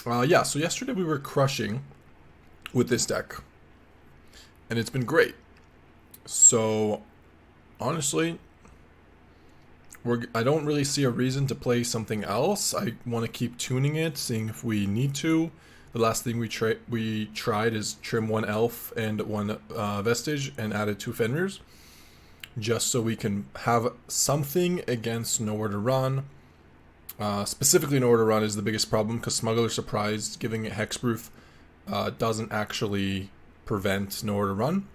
Yeah, so yesterday we were crushing with this deck, and it's been great. So, honestly, I don't really see a reason to play something else. I want to keep tuning it, seeing if we need to. The last thing we tried is trim one elf and one vestige and added 2 Fenrirs, just so we can have something against Nowhere to Run. Specifically, Nowhere to Run is the biggest problem because Smuggler Surprised, giving it hexproof, doesn't actually prevent Nowhere to Run.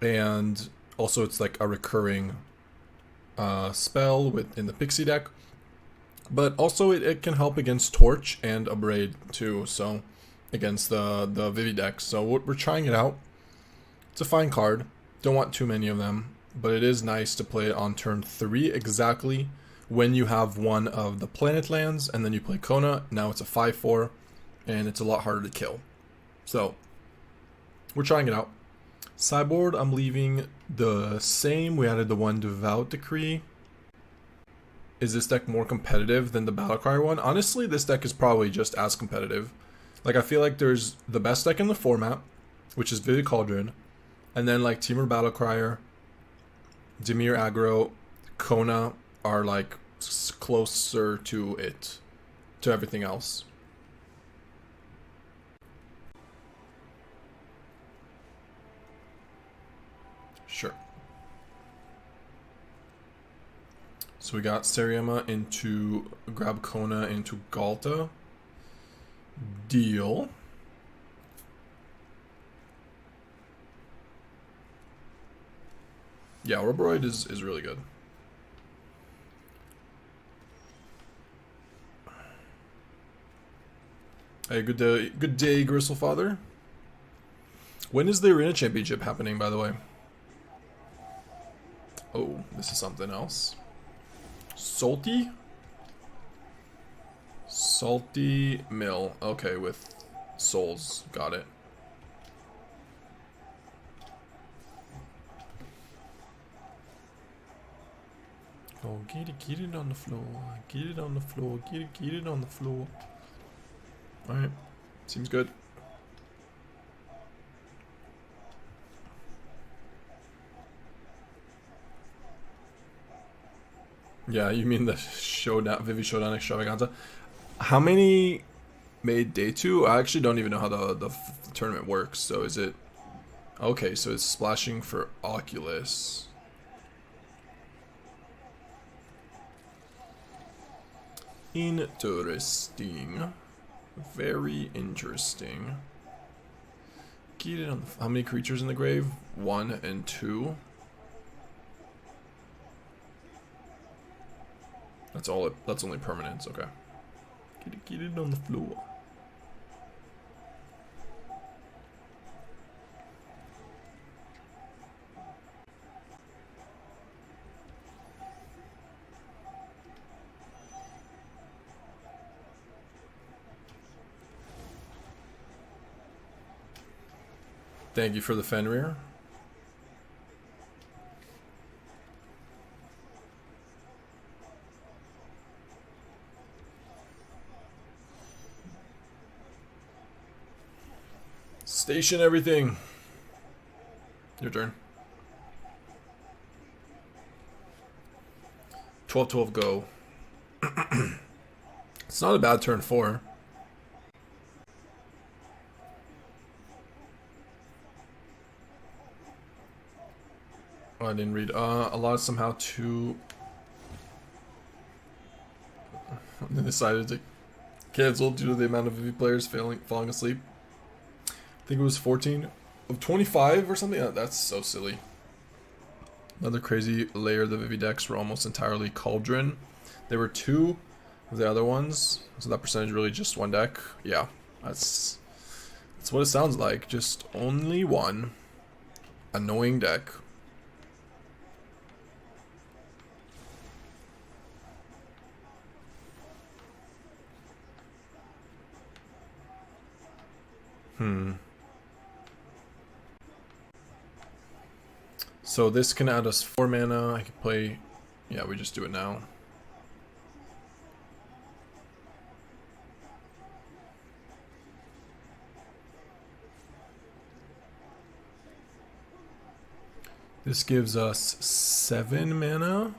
And also it's like a recurring spell in the Pixie deck. But also it can help against Torch and Abrade too, so against the Vivi deck. So we're trying it out. It's a fine card. Don't want too many of them, but it is nice to play it on turn 3 exactly when you have one of the planet lands, and then you play Kona. Now it's a 5/4, and it's a lot harder to kill. So we're trying it out. Sideboard, I'm leaving the same. We added the one Devout Decree. Is this deck more competitive than the Battlecry one? Honestly, this deck is probably just as competitive. Like, I feel like there's the best deck in the format, which is Vivi Cauldron, and then like Temur Battlecryer, Dimir Aggro, Kona are like closer to everything else. Sure. So we got Seriema into grab Kona into Ghalta. Deal. Yeah, Orboroid is really good. Hey, good day, Gristlefather. When is the Arena Championship happening, by the way? Oh, this is something else. Salty? Salty Mill. Okay, with souls. Got it. Oh, get it on the floor. Get it on the floor. Get it on the floor. Alright. Seems good. Yeah, you mean the showdown, Vivi Showdown Extravaganza. How many made day 2? I actually don't even know how the tournament works. So is it... Okay, so it's splashing for Oculus. Interesting. Very interesting. Get it on the... How many creatures in the grave? 1 and 2. That's all. That's only permanents. Okay. Get it on the floor. Thank you for the Fenrir. Station everything. Your turn. 12-12 go. It's not a bad turn 4. Oh, I didn't read. Allowed somehow to... They decided to cancel due to the amount of Vivi players falling asleep. I think it was 14 of 25 or something. That's so silly. Another crazy layer of the Vivi decks were almost entirely Cauldron. There were 2 of the other ones, so that percentage really just 1 deck. Yeah, that's what it sounds like. Just only 1 annoying deck. So this can add us 4 mana. I can play... Yeah, we just do it now. This gives us 7 mana.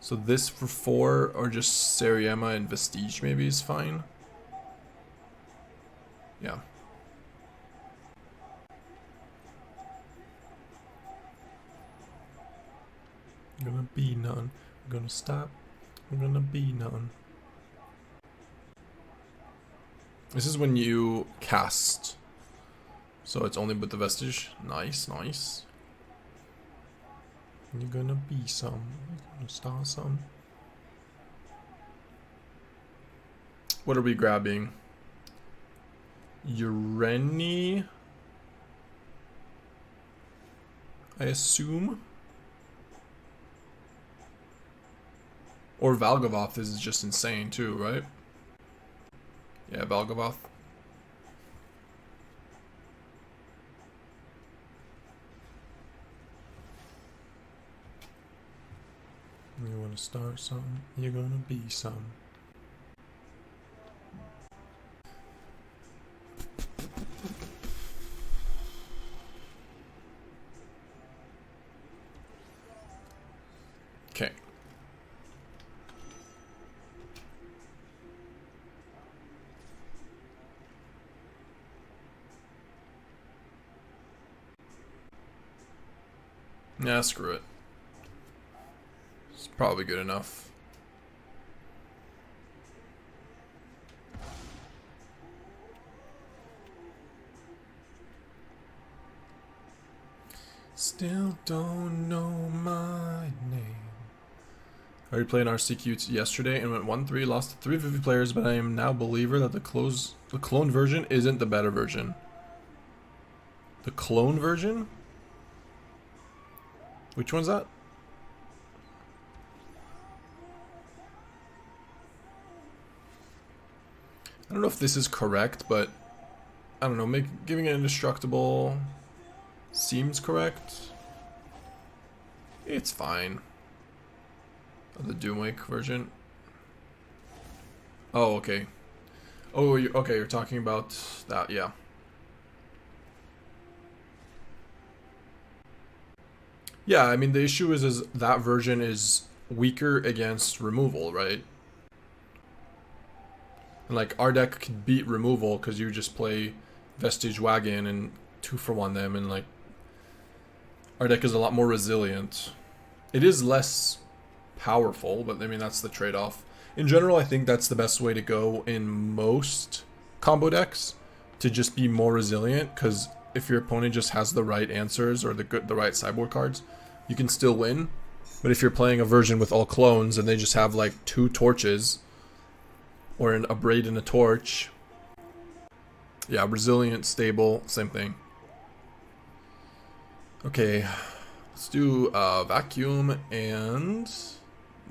So this for 4, or just Seriema and Vestige maybe is fine. Yeah. I'm gonna be none. I'm gonna stop. I'm gonna be none. This is when you cast. So it's only with the Vestige. Nice, nice. You're gonna be some. You're gonna start some. What are we grabbing? Ureni, I assume. Or Valgavoth is just insane too, right? Yeah, Valgavoth. You wanna start something, you're gonna be some. Okay. Yeah, screw it. It's probably good enough. Still don't know my name. I already played RCQ yesterday and went 1-3, lost to 3 Vivi players, but I am now a believer that the clone version isn't the better version. The clone version? Which one's that? I don't know if this is correct, but I don't know, giving it indestructible seems correct. It's fine. The Doomwake version. Oh, okay. Oh, okay, you're talking about that, yeah. Yeah, I mean, the issue is that version is weaker against removal, right? And like, our deck could beat removal because you just play Vestige Wagon and 2-for-1 them, and like, our deck is a lot more resilient. It is less powerful, but I mean, that's the trade-off. In general, I think that's the best way to go in most combo decks, to just be more resilient, because if your opponent just has the right answers or the right sideboard cards, you can still win. But if you're playing a version with all clones and they just have like 2 torches or a braid and a torch, yeah, resilient, stable, same thing. Okay, let's do vacuum and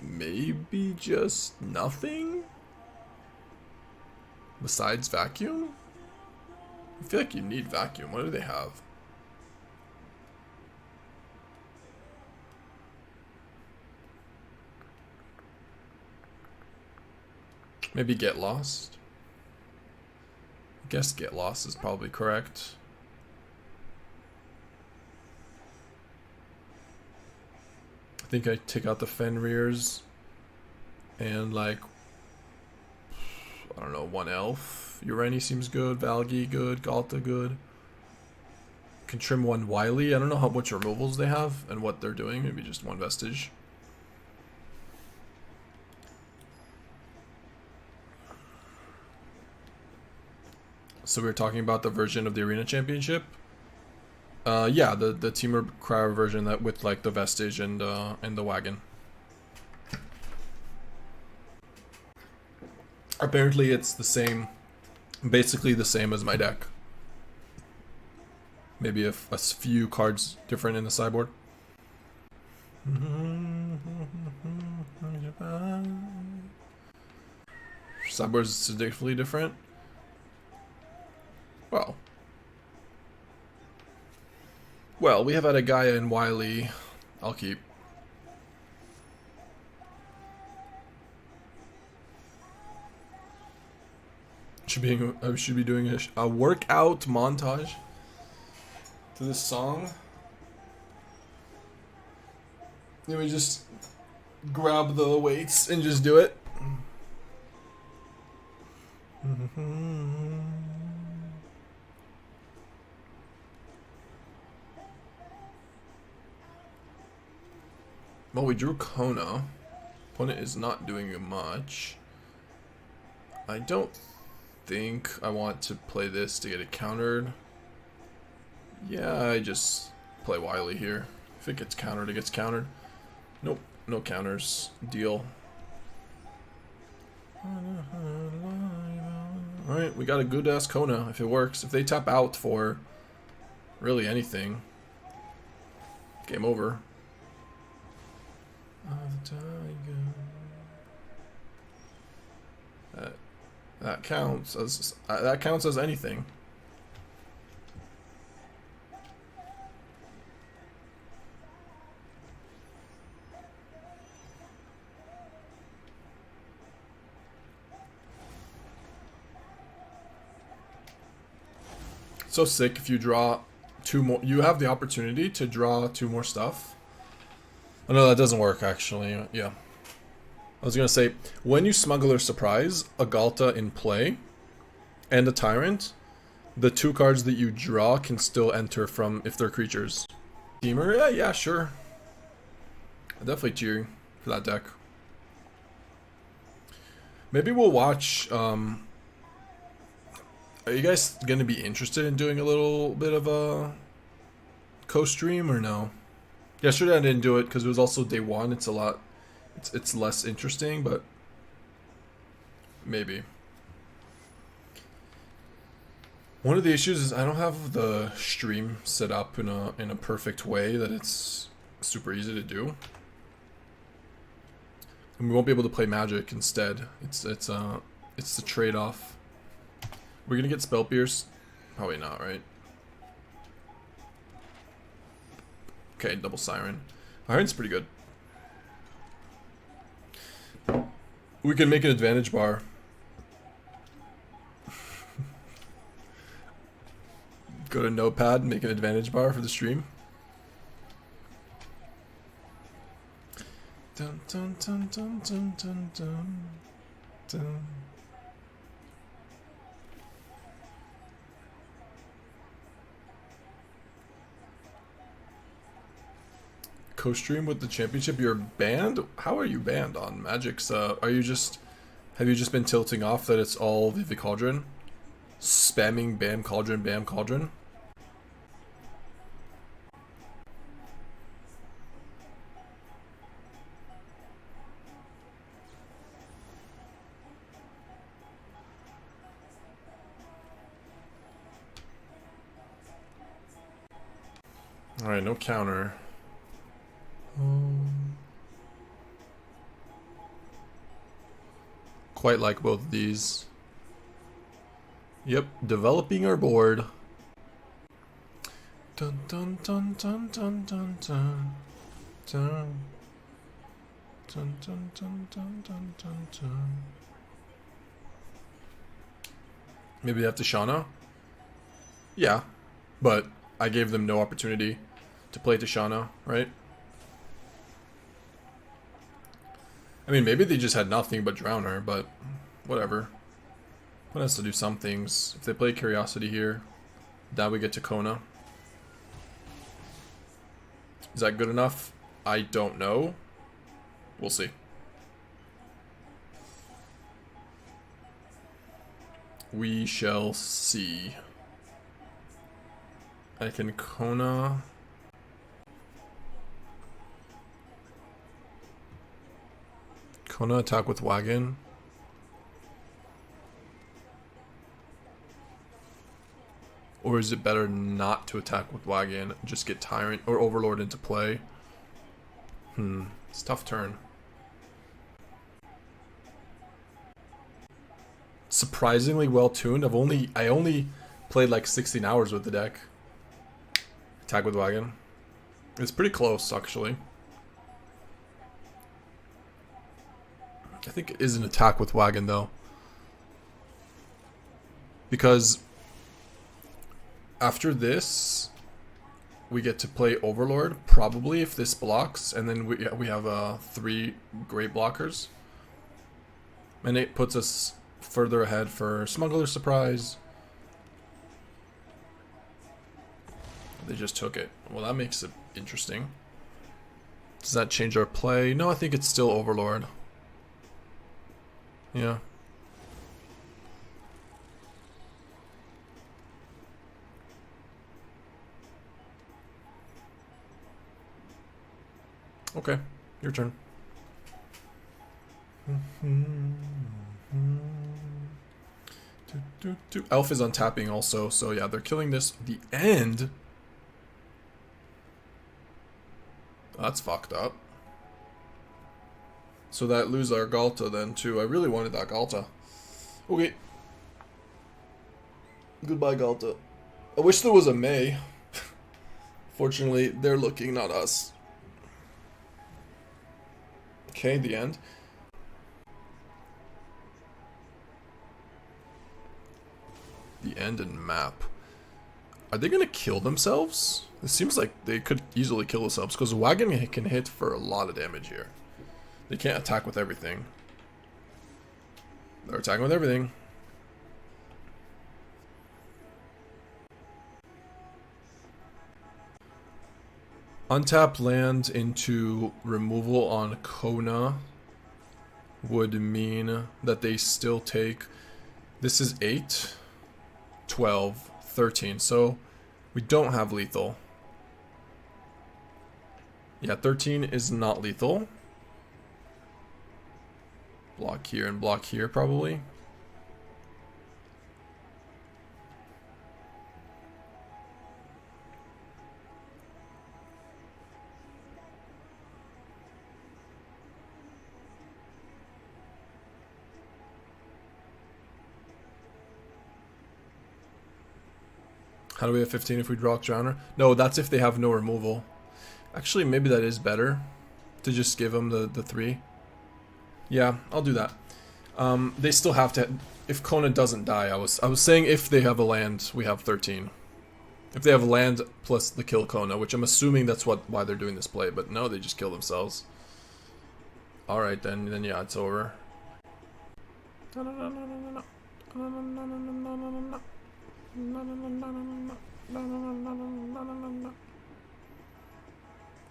maybe just nothing besides vacuum. I feel like you need vacuum. What do they have? Maybe Get Lost. I guess Get Lost is probably correct. I think I take out the Fenrirs and like, I don't know, 1 elf. Ureni seems good, Valgi good, Ghalta good. Can trim 1 Wylie. I don't know how much removals they have and what they're doing. Maybe just 1 Vestige. So we were talking about the version of the Arena Championship. Yeah, the Teamer Cryer version that with like the Vestige and the wagon. Apparently it's the same, basically the same as my deck. Maybe a few cards different in the sideboard. Sideboard is significantly different. Well, we have had a guy in Wylie. I'll keep. I should be doing a workout montage to this song. Let me just grab the weights and just do it. Well, we drew Kona. Opponent is not doing much. I don't think I want to play this to get it countered. Yeah, I just play Wylie here. If it gets countered, it gets countered. Nope, no counters. Deal. Alright, we got a good ass Kona if it works. If they tap out for really anything, game over. That counts as anything. So sick if you draw two more. You have the opportunity to draw two more stuff. Oh no, that doesn't work actually. Yeah. I was gonna say, when you Smuggler Surprise a Ghalta in play and a Tyrant, the two cards that you draw can still enter from if they're creatures. Teamer? Yeah, sure. I'm definitely cheering for that deck. Maybe we'll watch. Are you guys gonna be interested in doing a little bit of a co-stream or no? Yesterday I didn't do it because it was also day one. It's a lot. It's less interesting, but maybe. One of the issues is I don't have the stream set up in a perfect way that it's super easy to do. And we won't be able to play Magic instead. It's the trade-off. We're gonna get Spell Pierce? Probably not, right? Okay, double Siren. Iron's pretty good. We can make an advantage bar. Go to Notepad, make an advantage bar for the stream. Dun, dun, dun, dun, dun, dun, dun, dun. Co-stream with the championship. You're banned? How are you banned on Magic's? Have you just been tilting off that it's all Vivi Cauldron? Spamming bam cauldron, bam cauldron? Alright, no counter. Quite like both of these. Yep, developing our board. Dun dun dun dun dun dun dun dun dun dun dun dun dun dun dun. Maybe they have to Tishana? Yeah, but I gave them no opportunity to play Tishana, right? I mean, maybe they just had nothing but Drowner, but whatever. One has to do some things. If they play Curiosity here, now we get to Kona. Is that good enough? I don't know. We'll see. We shall see. I can Kona. Kona attack with Wagon. Or is it better not to attack with Wagon, just get Tyrant or Overlord into play? It's a tough turn. Surprisingly well tuned. I only played like 16 hours with the deck. Attack with Wagon. It's pretty close actually. I think it is an attack with Wagon though. Because after this, we get to play Overlord, probably, if this blocks, and then we have 3 great blockers. And it puts us further ahead for Smuggler Surprise. They just took it. Well, that makes it interesting. Does that change our play? No, I think it's still Overlord. Yeah. Okay, your turn. Elf is untapping also, so yeah, they're killing this. The end? That's fucked up. So that lose our Ghalta then too. I really wanted that Ghalta. Okay. Goodbye, Ghalta. I wish there was a May. Fortunately, they're looking, not us. Okay, the end. The end and map. Are they gonna kill themselves? It seems like they could easily kill themselves because Wagon can hit for a lot of damage here. They can't attack with everything. They're attacking with everything. Untap land into removal on Kona would mean that they still take... This is 8, 12, 13. So we don't have lethal. Yeah, 13 is not lethal. Block here and block here probably. How do we have 15 if we draw Drowner? No, that's if they have no removal. Actually, maybe that is better. To just give them the 3. Yeah, I'll do that. They still have to... If Kona doesn't die, I was saying if they have a land, we have 13. If they have a land plus the kill Kona, which I'm assuming that's why they're doing this play, but no, they just kill themselves. Alright, then yeah, it's over.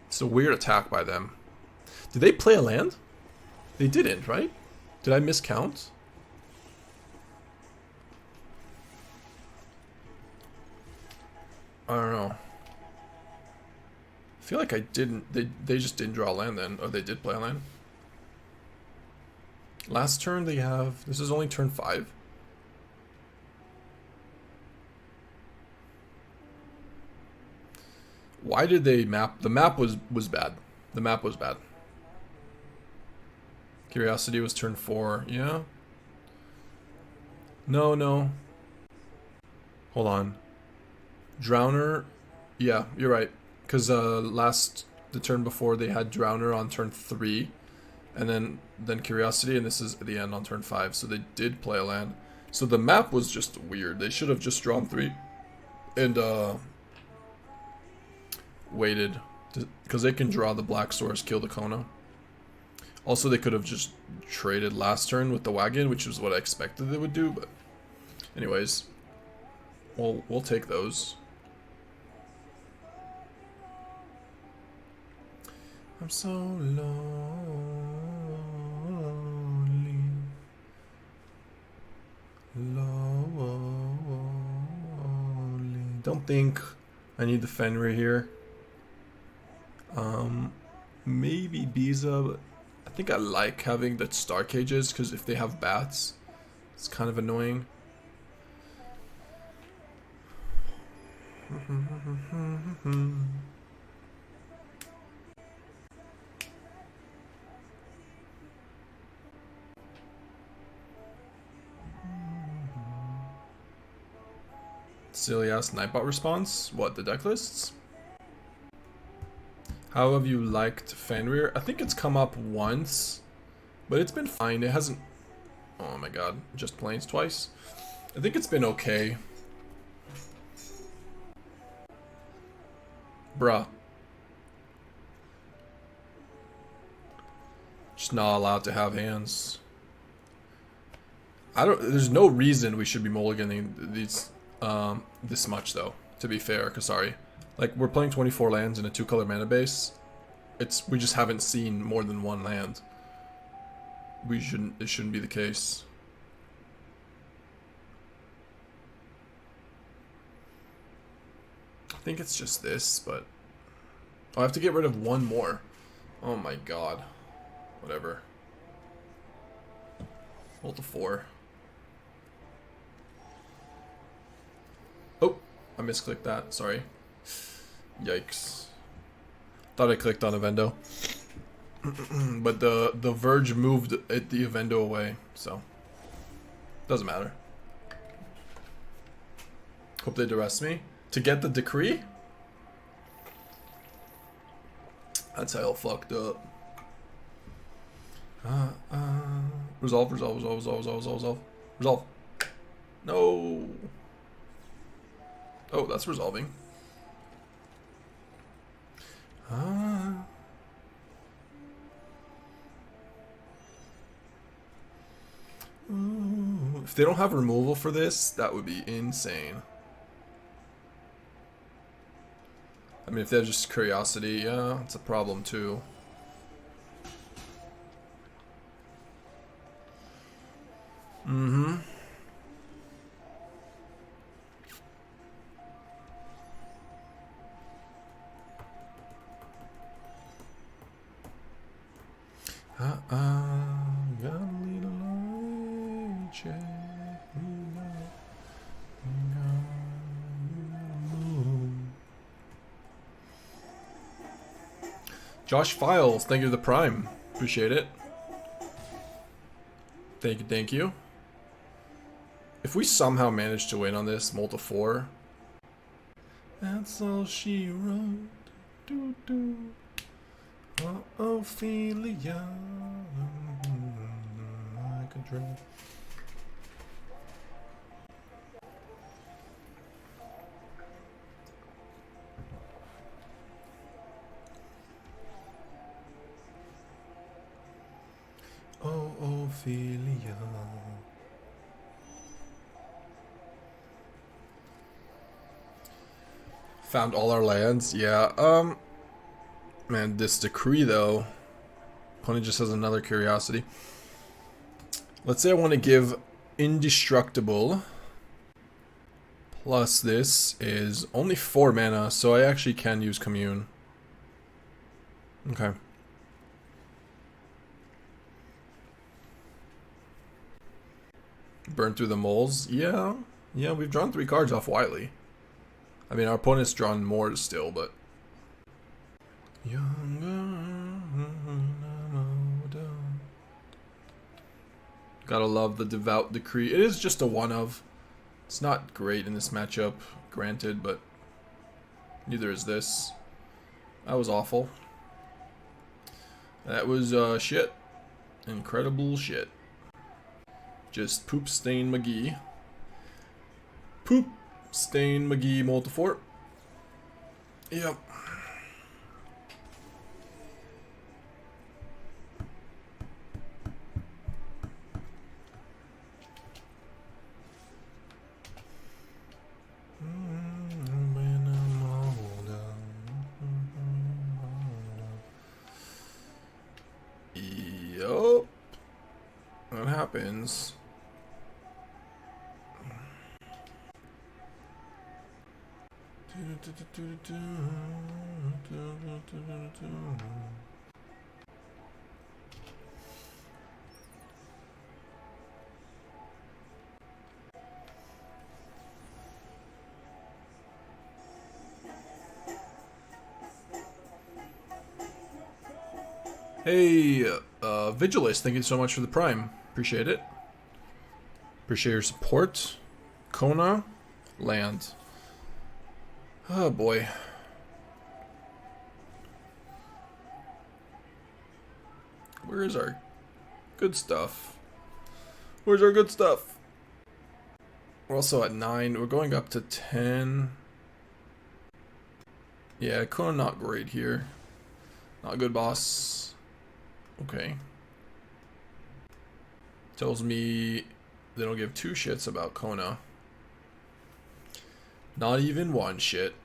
It's a weird attack by them. Did they play a land? They didn't, right? Did I miscount? I don't know. I feel like I didn't. They just didn't draw a land then. Or they did play a land. Last turn they have... This is only turn 5. Why did they map? The map was bad. The map was bad. Curiosity was turn 4. Yeah? No. Hold on. Drowner. Yeah, you're right. Because the turn before they had Drowner on turn 3. And then Curiosity, and this is at the end on turn 5. So they did play a land. So the map was just weird. They should have just drawn 3. And, waited. Because they can draw the black source, kill the Kona. Also, they could have just traded last turn with the wagon, which is what I expected they would do, but... Anyways. We'll take those. I'm so lonely. Lonely. Don't think I need the Fenrir here. Maybe Biza, but I think I like having the Starcages, because if they have bats, it's kind of annoying. Silly ass Nightbot response. What, the deck lists? How have you liked Fenrir? I think it's come up once, but it's been fine. It hasn't... Oh my god, just planes twice. I think it's been okay. Bruh. Just not allowed to have hands. There's no reason we should be mulliganing these, this much though, to be fair, Kasari. Like, we're playing 24 lands in a 2-color mana base. We just haven't seen more than one land. It shouldn't be the case. I think it's just this, but... Oh, I have to get rid of one more. Oh my god. Whatever. Roll to 4. Oh, I misclicked that. Sorry. Yikes. Thought I clicked on Evendo. But the Verge moved the Evendo away, so doesn't matter. Hope they arrest me. To get the decree? That's hell fucked up. Resolve. Resolve. No. Oh, that's resolving. Ooh. If they don't have removal for this, that would be insane. I mean, if they have just curiosity, yeah, it's a problem too. Mm-hmm. Gotta lead a light, check me out. Josh Files, thank you for the Prime. Appreciate it. Thank you. If we somehow manage to win on this, multi 4. That's all she wrote. Do do. Ophelia. Like a dream. Oh, Ophelia. Found all our lands? Yeah, man, this decree though. Opponent just has another curiosity. Let's say I want to give indestructible. Plus this is only 4 mana, so I actually can use Commune. Okay. Burn through the moles? Yeah. Yeah, we've drawn 3 cards off Wylie. I mean, our opponent's drawn more still, but... Gotta love the Devout Decree. It is just a one of. It's not great in this matchup, granted, but neither is this. That was awful. That was shit. Incredible shit. Just poop stain McGee. Poop stain McGee multi-4. Yep. Yup. That happens. Hey, Vigilist, thank you so much for the Prime. Appreciate it. Appreciate your support. Kona, land. Oh boy. Where is our good stuff? Where's our good stuff? We're also at 9. We're going up to 10. Yeah, Kona not great here. Not good, boss. Okay. Tells me they don't give two shits about Kona. Not even one shit.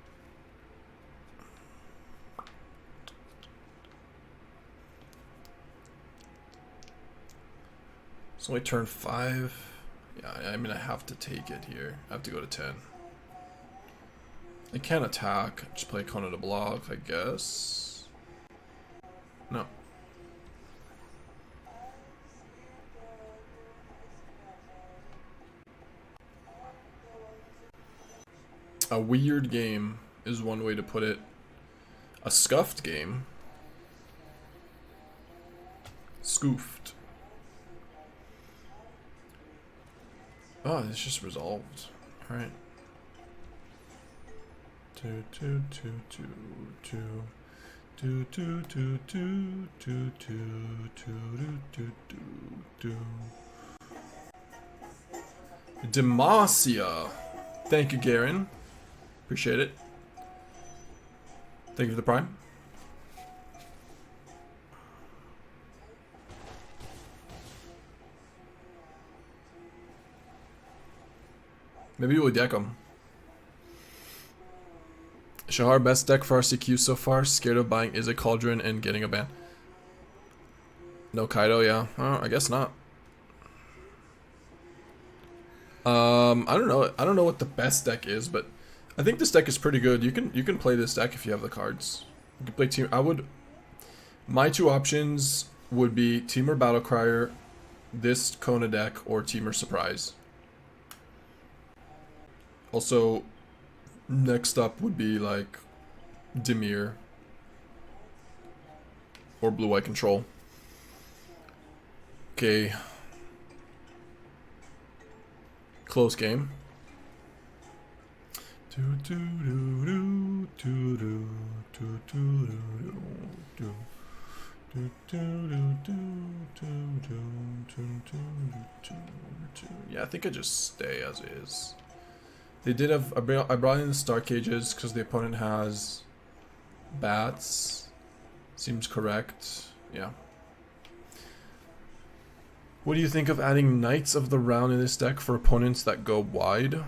It's only turn 5. Yeah, I'm gonna have to take it here. I have to go to 10. I can't attack. Just play Kona to block, I guess. No. A weird game is one way to put it. A scuffed game. Scoofed. Oh, it's just resolved. Alright. 2 2 2 2 2 2 2 2 2 2 2 2 Demacia. Thank you, Garen. Appreciate it. Thank you for the prime. Maybe we'll deck them. Shahar, best deck for RCQ so far. Scared of buying Is a Cauldron and getting a ban. No Kaido, yeah. I guess not. I don't know. I don't know what the best deck is, but I think this deck is pretty good. You can play this deck if you have the cards. You can play team. My two options would be Teamer Battlecrier, this Kona deck, or Teamer Surprise. Also, next up would be like Dimir or Blue Eye Control. Okay. Close game. Yeah, I think I just stay as is. They did have. I brought in the Starcages because the opponent has bats. Seems correct. Yeah. What do you think of adding Knights of the Round in this deck for opponents that go wide?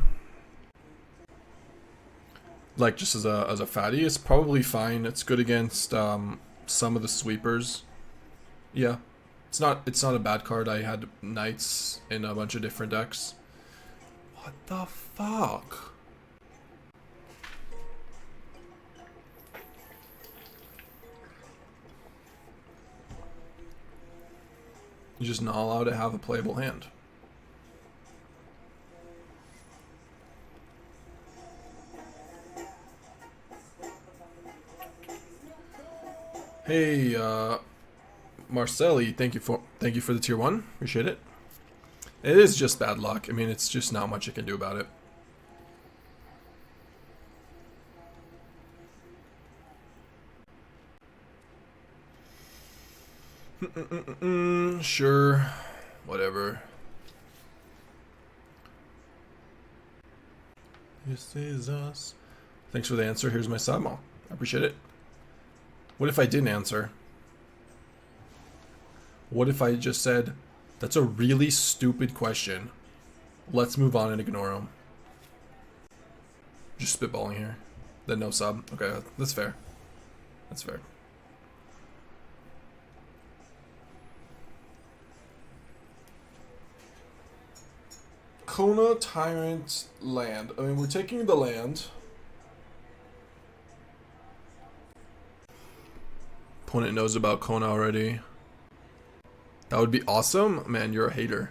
Like just as a fatty, it's probably fine. It's good against some of the sweepers. Yeah, it's not a bad card. I had Knights in a bunch of different decks. What the fuck? You're just not allowed to have a playable hand. Hey, Marcelli, thank you for the tier 1. Appreciate it. It is just bad luck. I mean, it's just not much I can do about it. Sure. Whatever. This is us. Thanks for the answer. Here's my Samo. I appreciate it. What if I didn't answer? What if I just said, that's a really stupid question. Let's move on and ignore them. Just spitballing here. Then no sub. Okay, that's fair. That's fair. Kona Tyrant land. I mean, we're taking the land. Opponent knows about Kona already. That would be awesome. Man, you're a hater.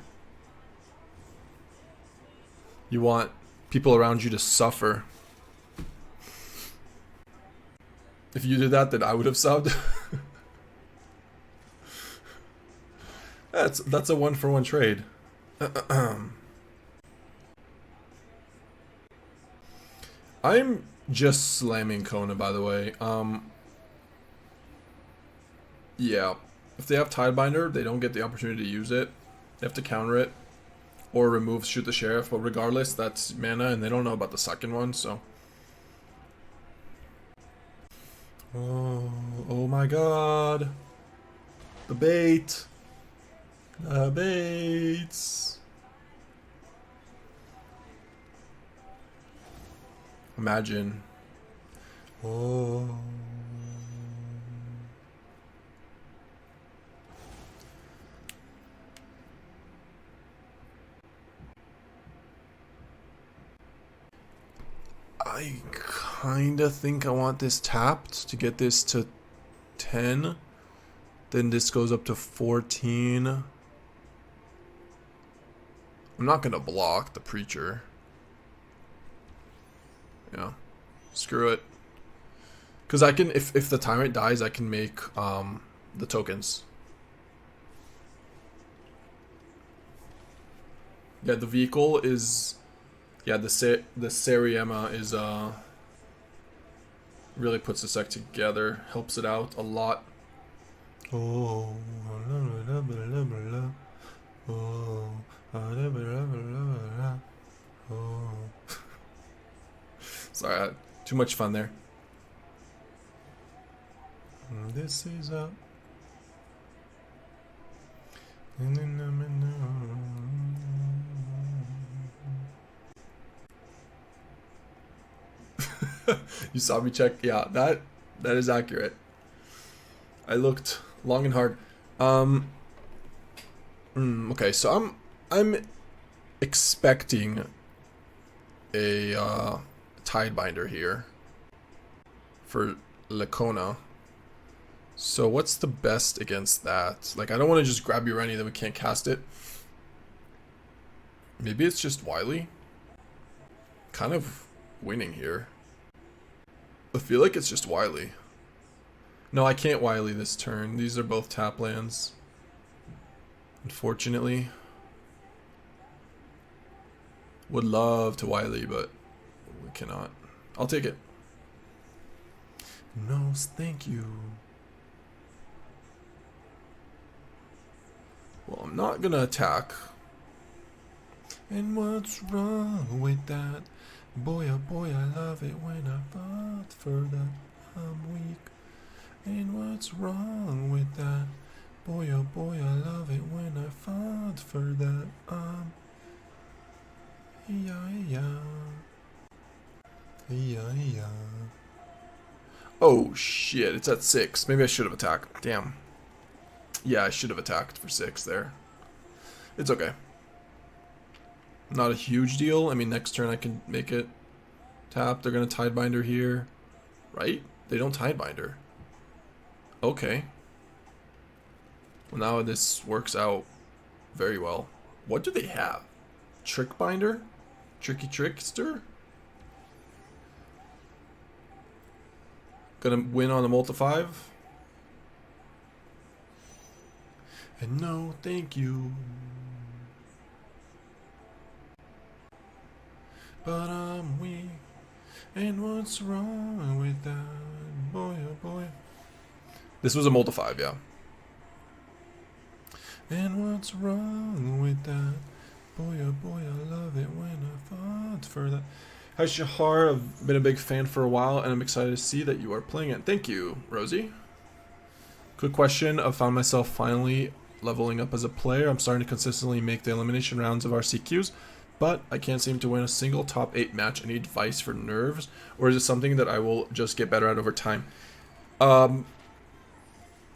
You want people around you to suffer. If you did that, then I would have subbed. That's a 1-for-1 trade. I'm just slamming Kona, by the way. Yeah. If they have Tidebinder, they don't get the opportunity to use it. They have to counter it. Or remove Shoot the Sheriff. But regardless, that's mana, and they don't know about the second one, so. Oh, oh my god. The bait. The baits. Imagine. Oh. I kinda think I want this tapped to get this to 10. Then this goes up to 14. I'm not gonna block the preacher. Yeah. Screw it. Because I can, if the tyrant dies, I can make the tokens. Yeah, the vehicle is, yeah, the Seriema is really puts this deck together, helps it out a lot. Oh, sorry, too much fun there. This is up. You saw me check. Yeah, that is accurate. I looked long and hard. Okay, so I'm expecting a Tidebinder here for Kona. So what's the best against that? Like, I don't want to just grab Ureni that we can't cast it. Maybe it's just Wylie. Kind of winning here. I feel like it's just Wylie. No, I can't Wylie this turn. These are both tap lands. Unfortunately. Would love to Wylie, but we cannot. I'll take it. No, thank you. Well, I'm not gonna attack. And what's wrong with that? Boy, oh boy, I love it when I fought for that. I'm weak. And what's wrong with that? Boy, oh boy, I love it when I fought for that. Yeah. Oh shit, it's at 6. Maybe I should have attacked. Damn. Yeah, I should have attacked for 6 there. It's okay. Not a huge deal. I mean, next turn I can make it tap. They're going to Tidebinder here. Right? They don't Tidebinder. Okay. Well, now this works out very well. What do they have? Trickbinder? Tricky Trickster? Gonna win on a multi-5? And no, thank you. But I'm weak. And what's wrong with that? Boy, oh boy. This was a multi-5, yeah. And what's wrong with that? Boy, oh boy, I love it when I fought for that. Hi Shahar, I've been a big fan for a while and I'm excited to see that you are playing it. Thank you, Rosie. Quick question, I've found myself finally leveling up as a player. I'm starting to consistently make the elimination rounds of RCQs, but I can't seem to win a single top 8 match. Any advice for nerves? Or is it something that I will just get better at over time?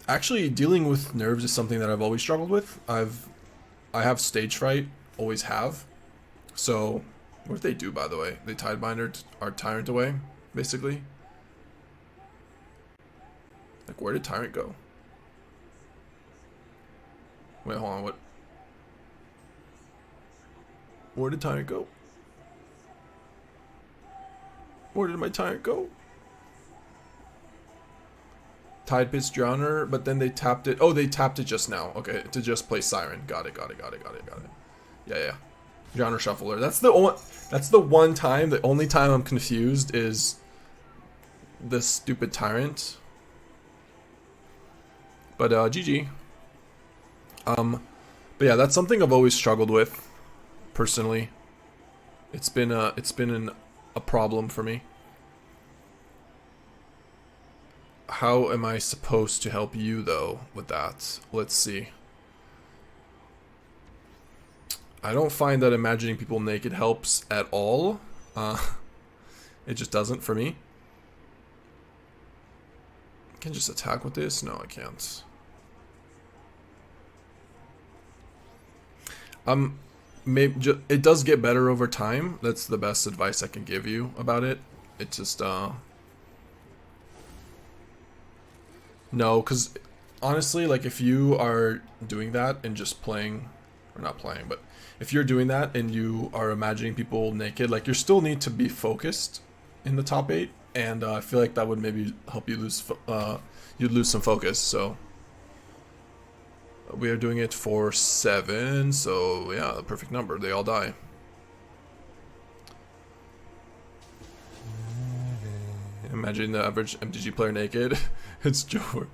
Actually, dealing with nerves is something that I've always struggled with. I have stage fright, always have. So, what did they do, by the way? They Tidebinder our Tyrant away, basically. Like, where did Tyrant go? Wait, hold on, what? Where did Tyrant go? Where did my Tyrant go? Tidepit's Drowner, but then they tapped it. Oh, they tapped it just now. Okay, to just play Siren. Got it. Yeah. Drowner Shuffler. That's the one time, the only time I'm confused is this stupid Tyrant. But GG. But yeah, that's something I've always struggled with, personally. It's been a problem for me. How am I supposed to help you, though, with that? Let's see. I don't find that imagining people naked helps at all. It just doesn't for me. Can I just attack with this? No, I can't. Maybe it does get better over time. That's the best advice I can give you about it. It just, no, because honestly, like, if you are doing that and just playing, or not playing, but if you're doing that and you are imagining people naked, like, you still need to be focused in the top 8, and I feel like that would maybe help you lose, you'd lose some focus, so. We are doing it for 7, so yeah, the perfect number, they all die. Imagine the average MTG player naked. It's Joe.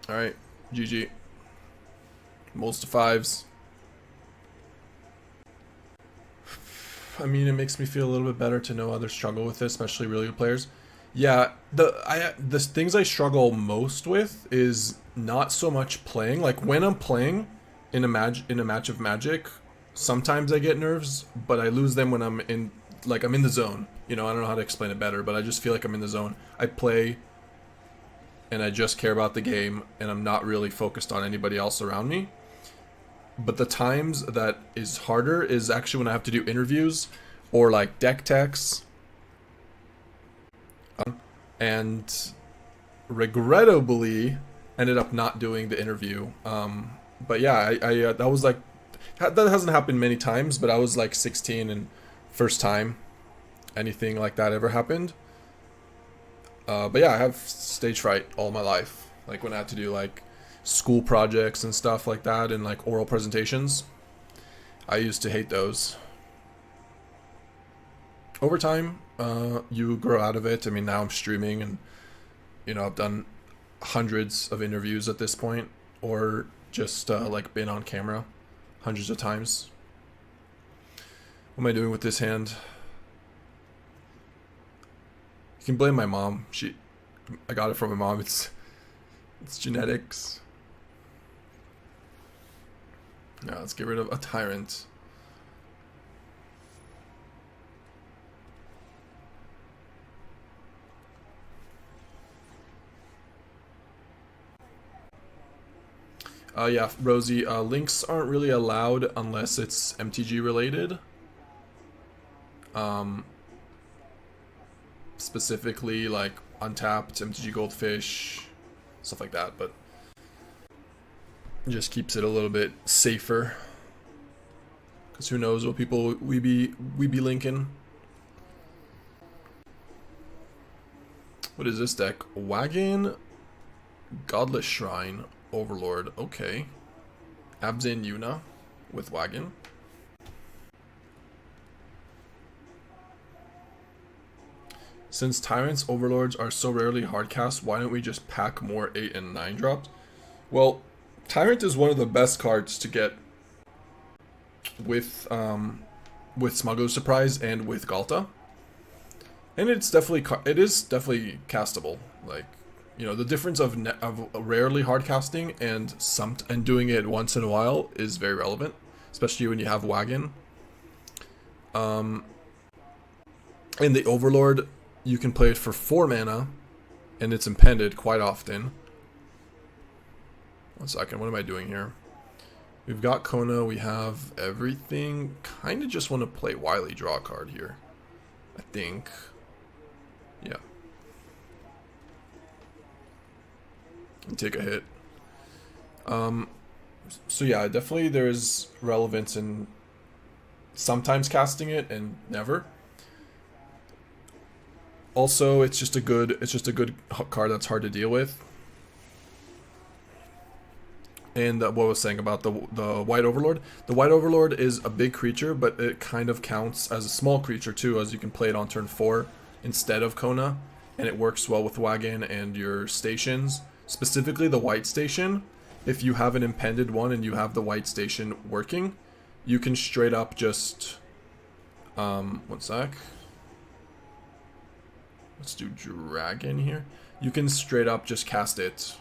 Alright, GG. Most to 5s. I mean, it makes me feel a little bit better to know others struggle with this, especially really good players. Yeah, the things I struggle most with is not so much playing. Like, when I'm playing in a match of Magic, sometimes I get nerves, but I lose them when I'm in the zone. You know, I don't know how to explain it better, but I just feel like I'm in the zone. I play and I just care about the game, and I'm not really focused on anybody else around me. But the times that is harder is actually when I have to do interviews or like deck techs. And regrettably ended up not doing the interview. But yeah, I that was like, that hasn't happened many times, but I was like 16 and first time anything like that ever happened. But yeah, I have stage fright all my life. Like when I had to do like school projects and stuff like that and like oral presentations, I used to hate those. Over time, you grow out of it. I mean, now I'm streaming and, you know, I've done hundreds of interviews at this point, or just like been on camera hundreds of times. What am I doing with this hand? You can blame my mom. I got it from my mom. It's genetics. Now let's get rid of a tyrant. Yeah, Rosie, links aren't really allowed unless it's MTG related. Specifically like Untapped, MTG Goldfish, stuff like that, but it just keeps it a little bit safer. Cause who knows what people we be linking. What is this deck? Wagon, Godless Shrine, Overlord, okay. Abzan Yuna with Wagon. Since Tyrants, Overlords are so rarely hardcast, why don't we just pack more 8 and 9 drops? Well, Tyrant is one of the best cards to get with Smuggler Surprise and with Ghalta. And it is definitely castable. Like, you know, the difference of rarely hard casting and doing it once in a while is very relevant, especially when you have Wagon. And the Overlord, you can play it for 4 mana, and it's impended quite often. 1 second, what am I doing here? We've got Kona, we have everything. Kind of just want to play Wylie, draw a card here, I think. Yeah. And take a hit. So yeah, definitely there's relevance in sometimes casting it and never. Also, it's just a good card that's hard to deal with. And what I was saying about the White Overlord. The White Overlord is a big creature, but it kind of counts as a small creature too, as you can play it on turn 4 instead of Kona, and it works well with Wagon and your stations. Specifically the White Station. If you have an impended one and you have the White Station working, you can straight up just 1 sec. Let's do Dragon here. You can straight up just cast it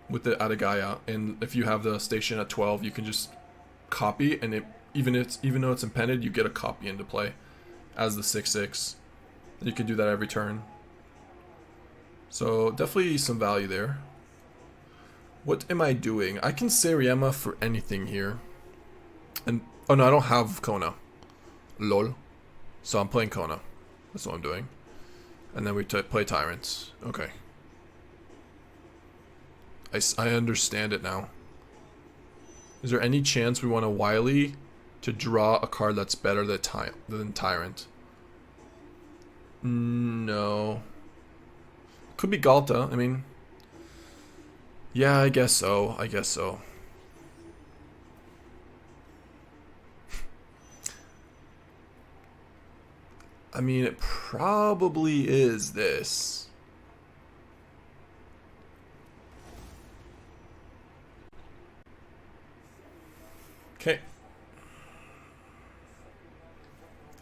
with the Adagaya, and if you have the station at 12, you can just copy, and even though it's impended, you get a copy into play as the 6/6. You can do that every turn. So definitely some value there. What am I doing? I can Seriema for anything here. And oh no, I don't have Kona. Lol. So I'm playing Kona. That's what I'm doing. And then we play Tyrants. Okay. I understand it now. Is there any chance we want a Wylie to draw a card that's better than Tyrant? No. Could be Ghalta. I mean, yeah, I guess so. I guess so. I mean, it probably is this. Okay.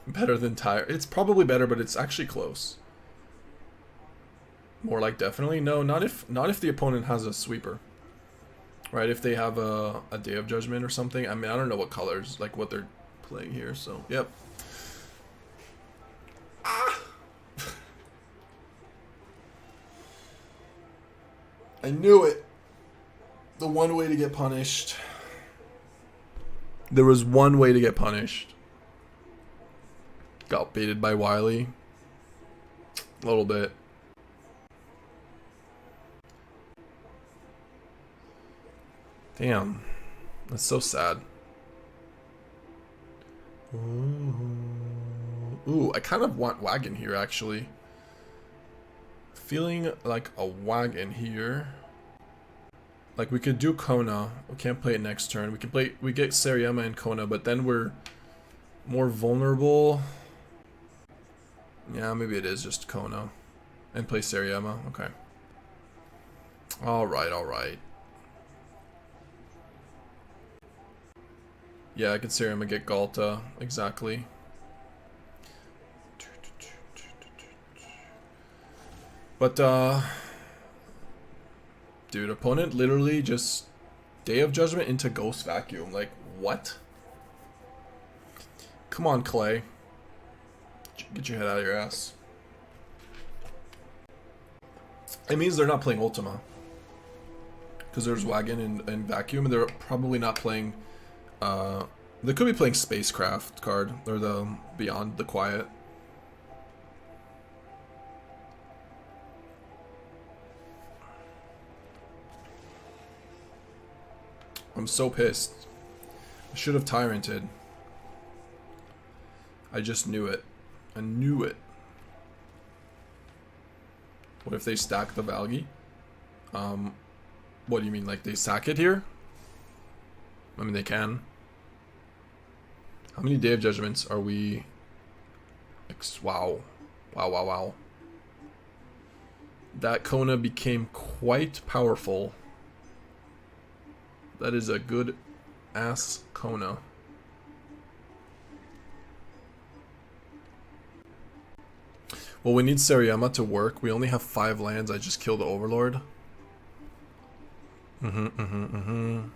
Better than Tyrant. It's probably better, but it's actually close. More like definitely. No, not if the opponent has a sweeper. Right, if they have a Day of Judgment or something. I mean, I don't know what colors, like what they're playing here, so yep. Ah! I knew it. The one way to get punished. There was one way to get punished. Got baited by Wylie. A little bit. Damn. That's so sad. Ooh, I kind of want Wagon here, actually. Feeling like a Wagon here. Like, we could do Kona. We can't play it next turn. We get Seriema and Kona, but then we're more vulnerable. Yeah, maybe it is just Kona. And play Seriema. Okay. Alright, alright. Yeah, I can Seriema get Ghalta. Exactly. But, dude, opponent literally just Day of Judgment into Ghost Vacuum. Like, what? Come on, Clay. Get your head out of your ass. It means they're not playing Ultima. Because there's Wagon and Vacuum, and they're probably not playing... they could be playing Spacecraft card, or the Beyond the Quiet. I'm so pissed. I should have Tyranted. I just knew it. I knew it. What if they stack the Valgi? What do you mean, like they sack it here? I mean, they can. How many Day of Judgments are we... Wow. Wow, wow, wow. That Kona became quite powerful. That is a good ass Kona. Well, we need Seriema to work. We only have 5 lands. I just killed the Overlord. And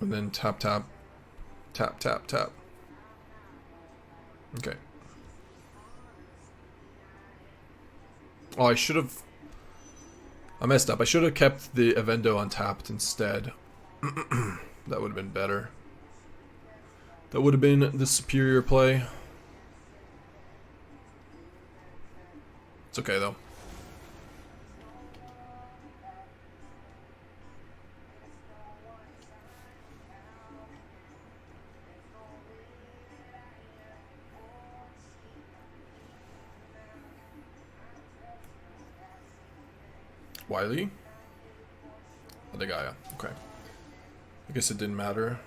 then tap, tap. Tap, tap, tap. Okay. Oh, I should have... I messed up. I should have kept the Evendo untapped instead. That would have been better. That would have been the superior play. It's okay, though. Wylie? Oh, the Gaia. Okay. I guess it didn't matter.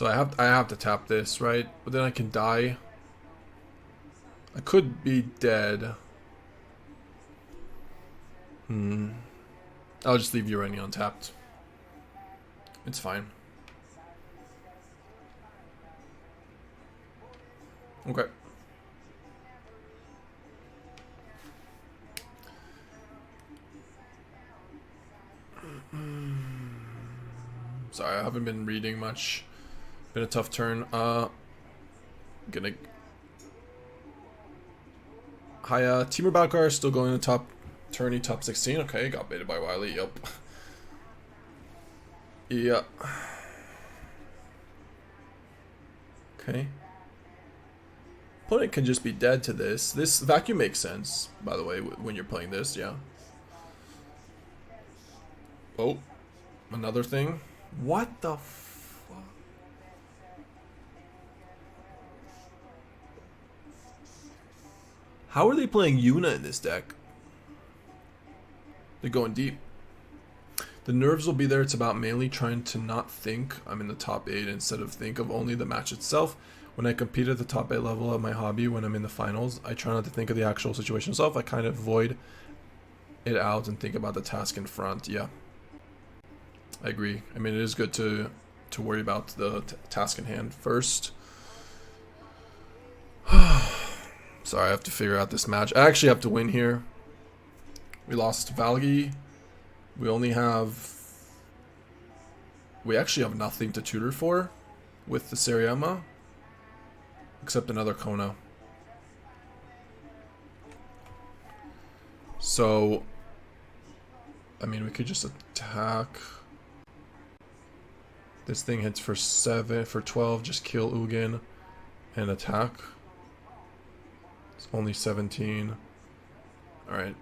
So I have to tap this, right? But then I can die. I could be dead. I'll just leave Ureni untapped. It's fine. Okay. Sorry, I haven't been reading much. Been a tough turn. Gonna... Hi, Teamer Balcar still going to top tourney, top 16. Okay, got baited by Wylie. Yep. Yeah. Okay. Opponent can just be dead to this. This vacuum makes sense, by the way, when you're playing this, yeah. Oh, another thing. What the fuck? How are they playing Yuna in this deck? They're going deep. The nerves will be there. It's about mainly trying to not think I'm in the top 8 instead of think of only the match itself. When I compete at the top 8 level of my hobby, when I'm in the finals, I try not to think of the actual situation itself. I kind of void it out and think about the task in front. Yeah, I agree. I mean, it is good to worry about the task in hand first. Sorry, I have to figure out this match. I actually have to win here. We lost Valgi. We actually have nothing to tutor for with the Seriema, except another Kona. So, I mean, we could just attack. This thing hits for 12, just kill Ugin and attack. It's only 17. Alright.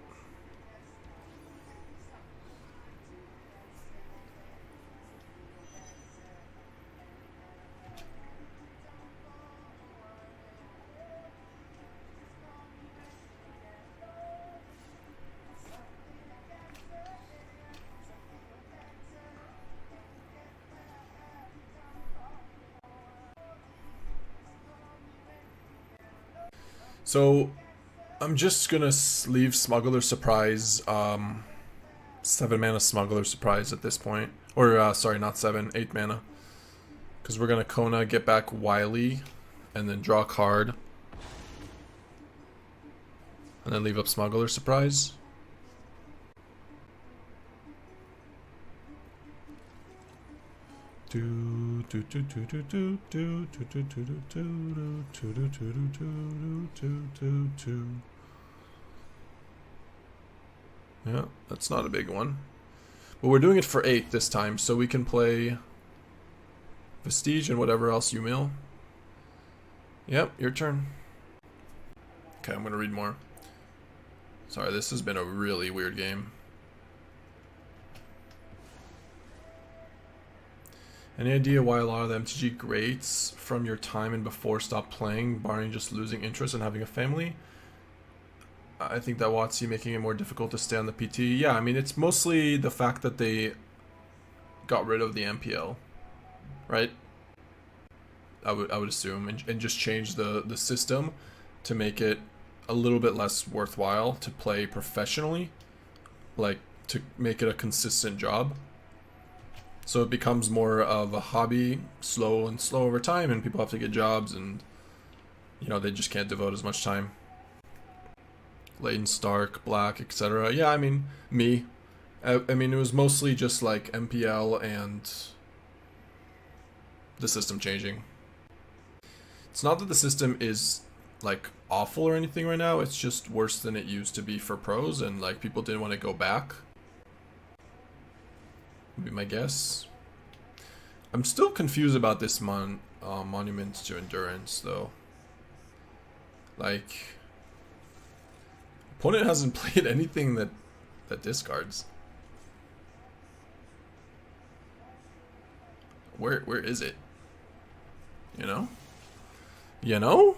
So, I'm just gonna leave Smuggler Surprise, 7 mana Smuggler Surprise at this point. Or, sorry, not 7, 8 mana. Because we're gonna Kona, get back Wylie, and then draw a card. And then leave up Smuggler Surprise. Yeah, that's not a big one. But we're doing it for 8 this time, so we can play Vestige and whatever else you mill. Yep, your turn. Okay, I'm gonna read more. Sorry, this has been a really weird game. Any idea why a lot of the MTG greats from your time and before stopped playing, barring just losing interest and having a family? I think that WotC making it more difficult to stay on the PT. Yeah, I mean, it's mostly the fact that they got rid of the MPL, right? I would assume, and just change the system to make it a little bit less worthwhile to play professionally, like to make it a consistent job. So it becomes more of a hobby, slow over time, and people have to get jobs, and you know, they just can't devote as much time. Leighton Stark, Black, etc. Yeah, I mean, me. I mean, it was mostly just like MPL and the system changing. It's not that the system is like awful or anything right now, it's just worse than it used to be for pros, and like people didn't want to go back. Would be my guess. I'm still confused about this monument to endurance though. Like, opponent hasn't played anything that discards. Where is it? You know? You know?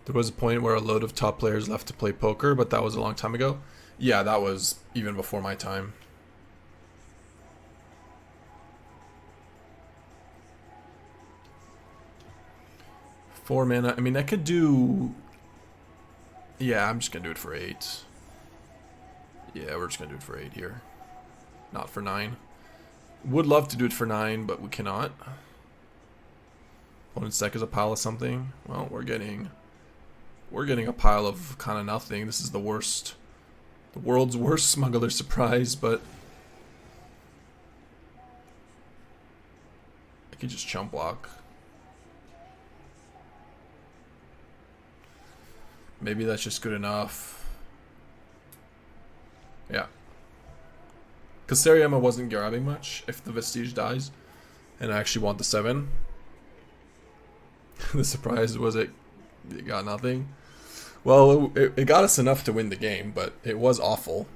There was a point where a load of top players left to play poker, but that was a long time ago. Yeah, that was even before my time. Four mana. I mean, I could do... Yeah, I'm just going to do it for 8. Yeah, we're just going to do it for 8 here. Not for 9. Would love to do it for 9, but we cannot. Opponent's deck is a pile of something. Well, we're getting a pile of kind of nothing. This is the worst, the world's worst smuggler surprise, but I could just chump block. Maybe that's just good enough. Yeah. Because Seriema wasn't grabbing much if the Vestige dies. And I actually want the 7. The surprise was it got nothing. Well, it got us enough to win the game, but it was awful.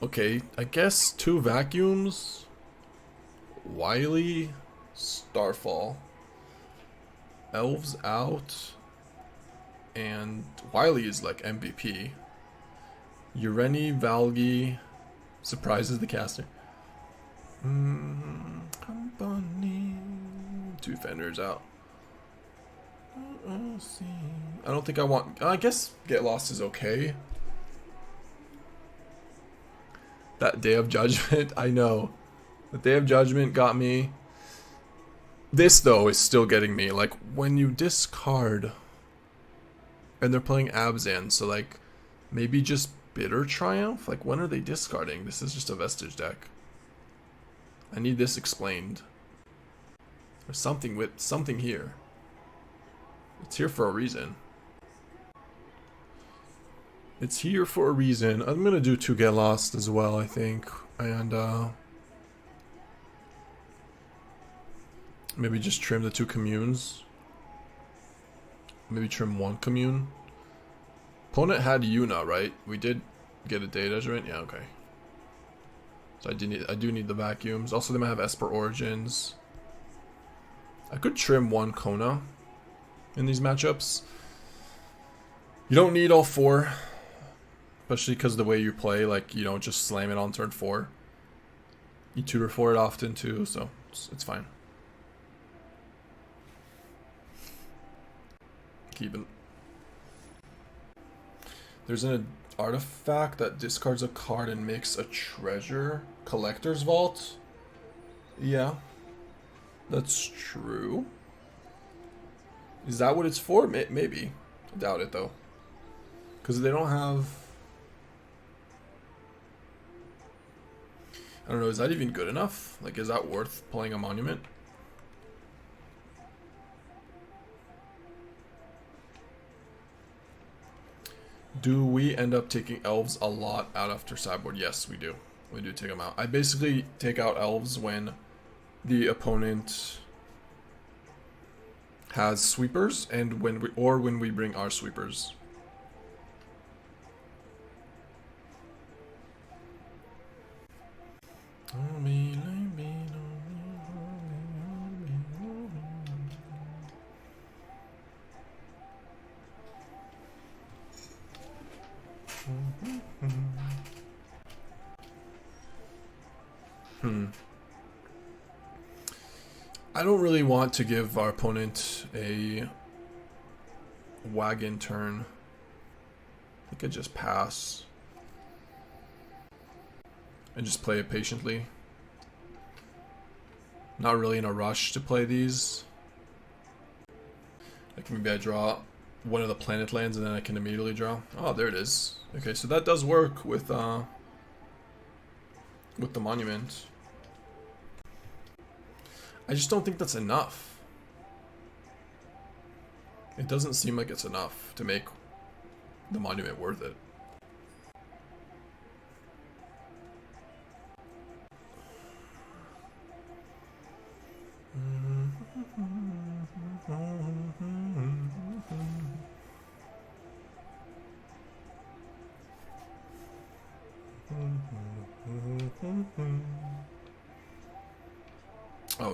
Okay, I guess 2 vacuums. Wylie, Starfall. Elves out. And Wylie is like MVP. Ureni, Valgi surprises the caster. 2 Fenrirs out. I don't think I want... I guess Get Lost is okay. That Day of Judgment, I know. The Day of Judgment got me. This, though, is still getting me. Like, when you discard... And they're playing Abzan, so, like, maybe just Bitter Triumph? Like, when are they discarding? This is just a Vestige deck. I need this explained. There's something here. It's here for a reason. It's here for a reason. I'm gonna do 2 Get Lost as well, I think. And, maybe just trim the 2 Communes. Maybe trim 1 Commune. Opponent had Yuna, right? We did get a Day Judgment? Yeah, okay. So I do need the vacuums. Also, they might have Esper Origins. I could trim 1 Kona in these matchups. You don't need all 4. Especially because the way you play, like, you don't just slam it on turn 4. You tutor for it often too, so it's fine. Keeping. There's an artifact that discards a card and makes a treasure. Collector's Vault? Yeah. That's true. Is that what it's for? Maybe. I doubt it, though. Because they don't have... I don't know, is that even good enough? Like, is that worth playing a monument? Do we end up taking elves a lot out after sideboard? Yes, we do. We do take them out. I basically take out elves when the opponent has sweepers and when we bring our sweepers. I don't really want to give our opponent a wagon turn. I could just pass and just play it patiently. Not really in a rush to play these. Like maybe I draw one of the planet lands and then I can immediately draw. Oh, there it is. Okay, so that does work with the monument. I just don't think that's enough. It doesn't seem like it's enough to make the monument worth it.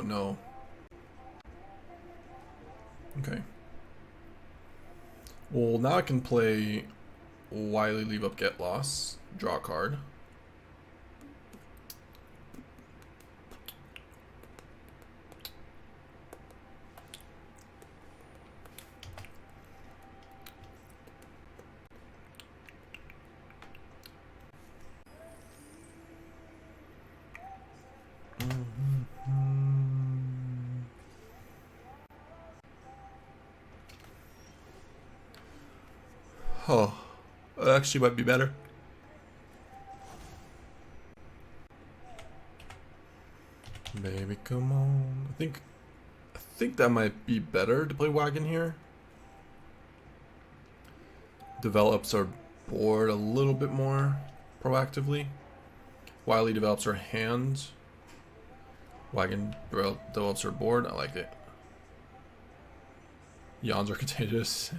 Oh, no. Okay. Well, now I can play Wylie, leave up, get lost, draw a card. Oh, that actually might be better. Baby, come on. I think that might be better to play Wagon here. Develops our board a little bit more proactively. Wylie develops her hand. Wagon develops her board. I like it. Yawns are contagious.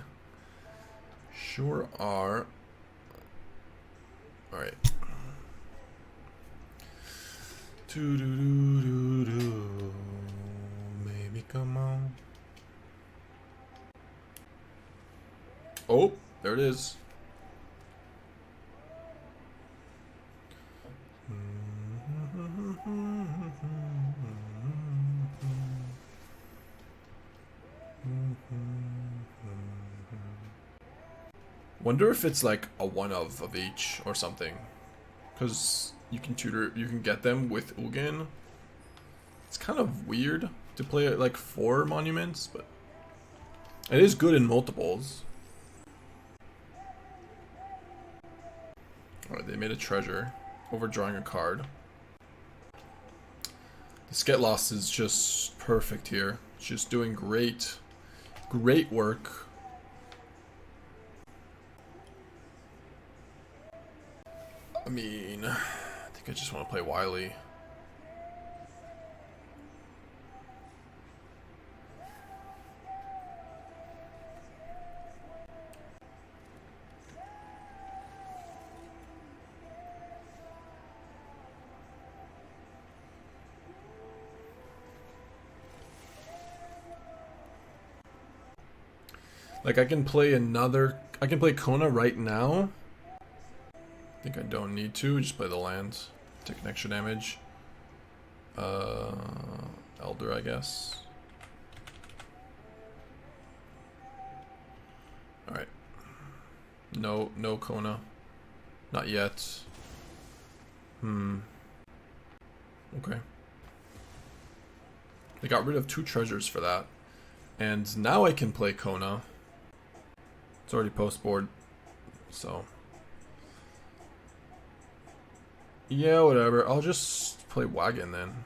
Sure are. Alright. Do-do-do-do-do. Maybe come on. Oh, there it is. Wonder if it's like a one of each or something, because you can get them with Ugin. It's kind of weird to play like 4 monuments, but it is good in multiples. Alright, they made a treasure, overdrawing a card. This get lost is just perfect here. It's just doing great work. I mean, I think I just want to play Wylie. Like I can play Kona right now. I think I don't need to, just play the land. Take an extra damage. Elder, I guess. Alright. No Kona. Not yet. Okay. They got rid of 2 treasures for that. And now I can play Kona. It's already post board, so. Yeah, whatever. I'll just play Wagon then.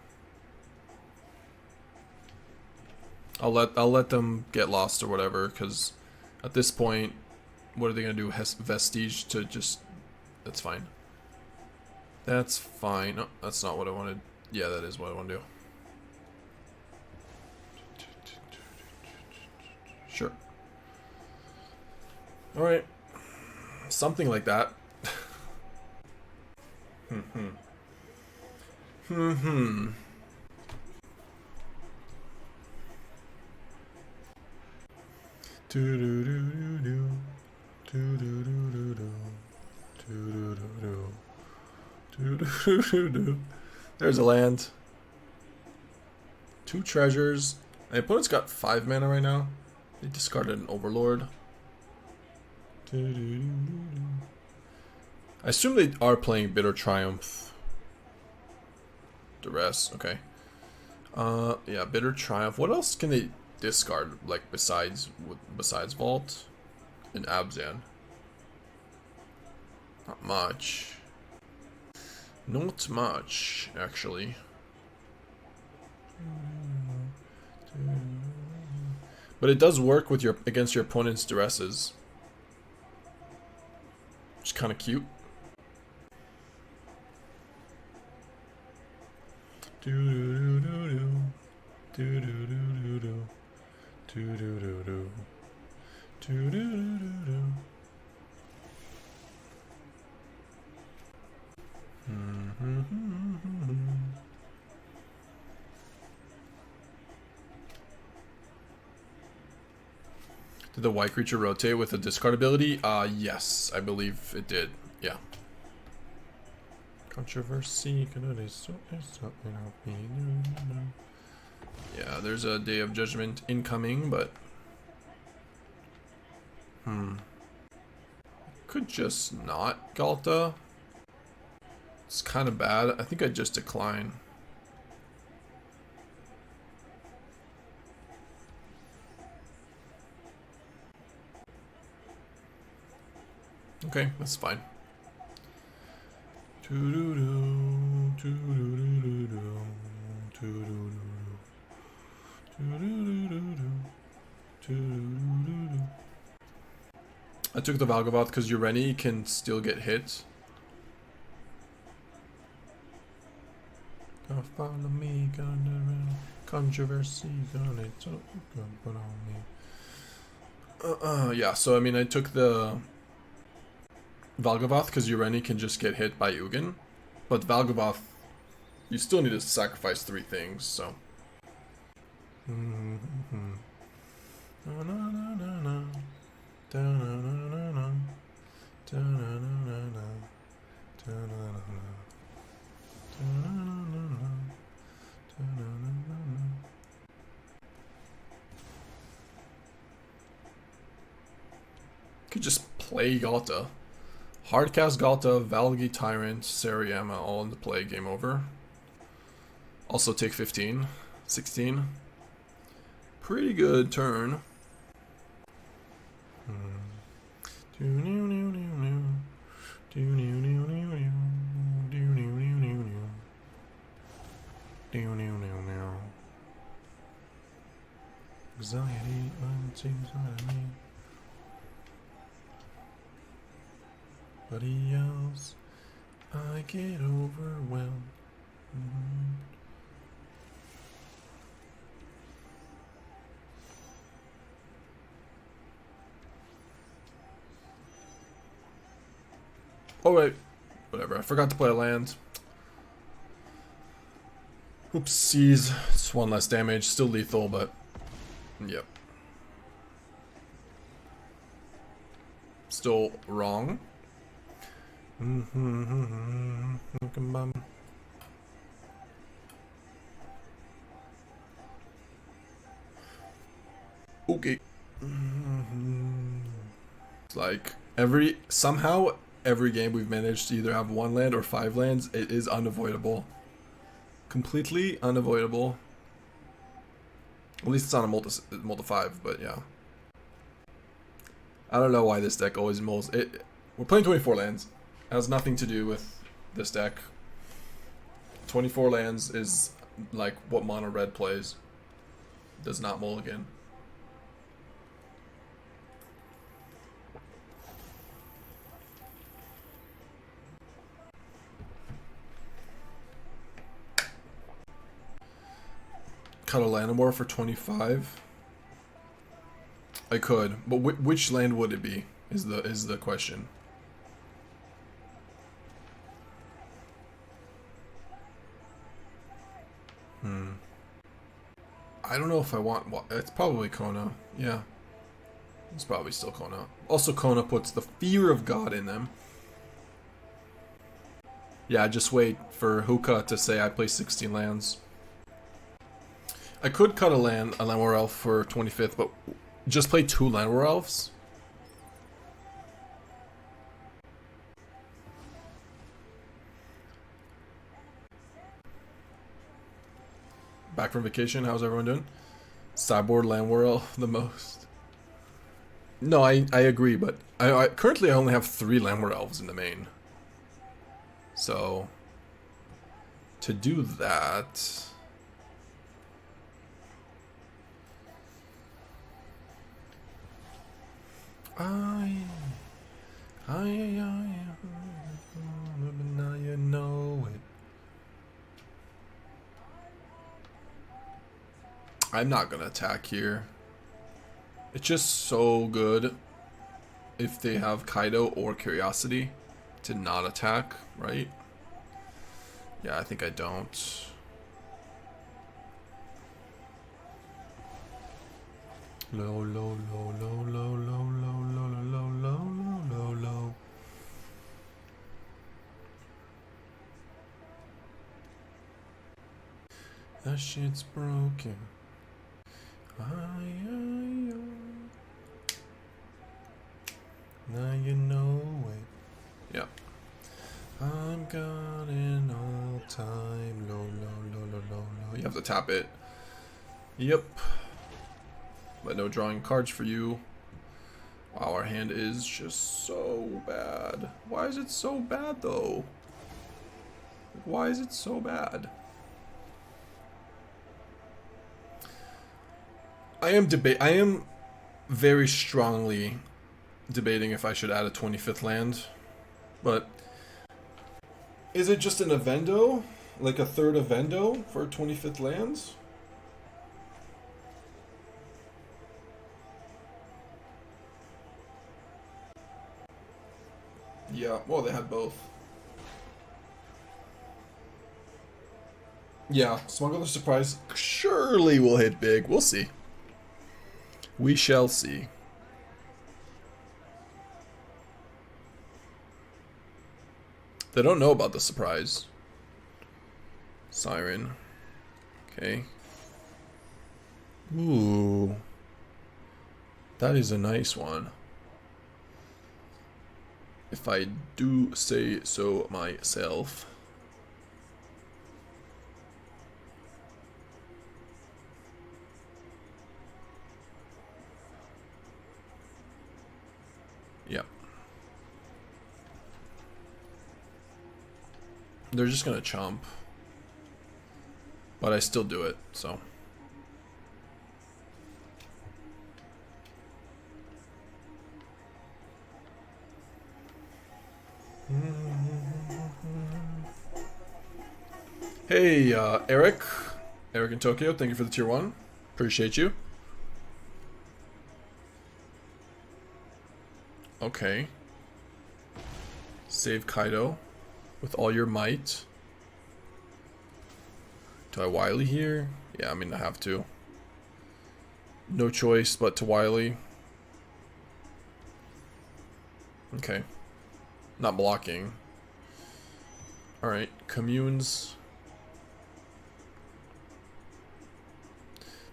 I'll let them get lost or whatever, because at this point, what are they gonna do? Vestige to just? That's fine. That's fine. No, that's not what I wanted. Yeah, that is what I want to do. Sure. All right. Something like that. There's a land. 2 treasures. My opponent's got 5 mana right now. They discarded an Overlord. I assume they are playing Bitter Triumph. Duress, okay. Yeah, Bitter Triumph. What else can they discard, like, besides Vault and Abzan? Not much. Not much, actually. But it does work with against your opponent's Duresses. Which is kind of cute. the white creature rotate with a discard ability? Yes, I believe it did. Yeah. Controversy. Yeah, there's a Day of Judgment incoming, but could just not Ghalta. It's kind of bad. I think I'd just decline. Okay, that's fine. I took the Valgavoth because Ureni can still get hit. Follow me, controversy, yeah, so I mean, I took the Valgavoth because Ureni can just get hit by Ugin, but Valgavoth, you still need to sacrifice 3 things, so. Could just play Ghalta. Hardcast Ghalta, Valgi Tyrant, Seriema all in the play, game over. Also take 15, 16. Pretty good turn. Anxiety seems on me. Buddy else, I get overwhelmed. Oh wait, whatever. I forgot to play a land. Oopsies. It's 1 less damage. Still lethal, but yep. Still wrong. Okay. It's like somehow every game we've managed to either have 1 land or 5 lands. It is unavoidable. Completely unavoidable. At least it's on a multi 5, but yeah. I don't know why this deck always mulls. We're playing 24 lands. It has nothing to do with this deck. 24 lands is like what mono red plays. Does not mulligan. Cut a Llanowar for 25. I could, but which land would it be? Is the question. I don't know if I want. It's probably Kona. Yeah, it's probably still Kona. Also, Kona puts the fear of God in them. Yeah, just wait for Hookah to say I play 16 lands. I could cut a Llanowar Elf for 25th, but just play 2 Llanowar Elves. Back from vacation, how's everyone doing? Sideboard Llanowar Elf the most. No, I agree, but I currently I only have 3 Llanowar Elves in the main. So to do that, now you know it. I'm not gonna attack here. It's just so good if they have Kaido or Curiosity to not attack, right? Yeah, I think I don't. Low, low, low, low, low, low, low, low, low, low, low, low. That shit's broken. Now you know it. Yeah. I'm got an all-time low, low, low, low, low, low. You have to tap it. Yep. But no drawing cards for you. Wow, our hand is just so bad. Why is it so bad, though? Why is it so bad? I am very strongly debating if I should add a 25th land. But is it just an Evendo? Like a third Evendo for 25th lands? Yeah, well, they had both. Yeah, Smuggler Surprise surely will hit big. We'll see. We shall see. They don't know about the surprise. Siren. Okay. Ooh. That is a nice one. If I do say so myself. Yep. They're just gonna chomp. But I still do it, so. Hey, Eric. Eric in Tokyo, thank you for the tier 1. Appreciate you. Okay. Save Kaido with all your might. Do I Wylie here? Yeah, I mean, I have to. No choice but to Wylie. Okay. Not blocking. Alright, communes.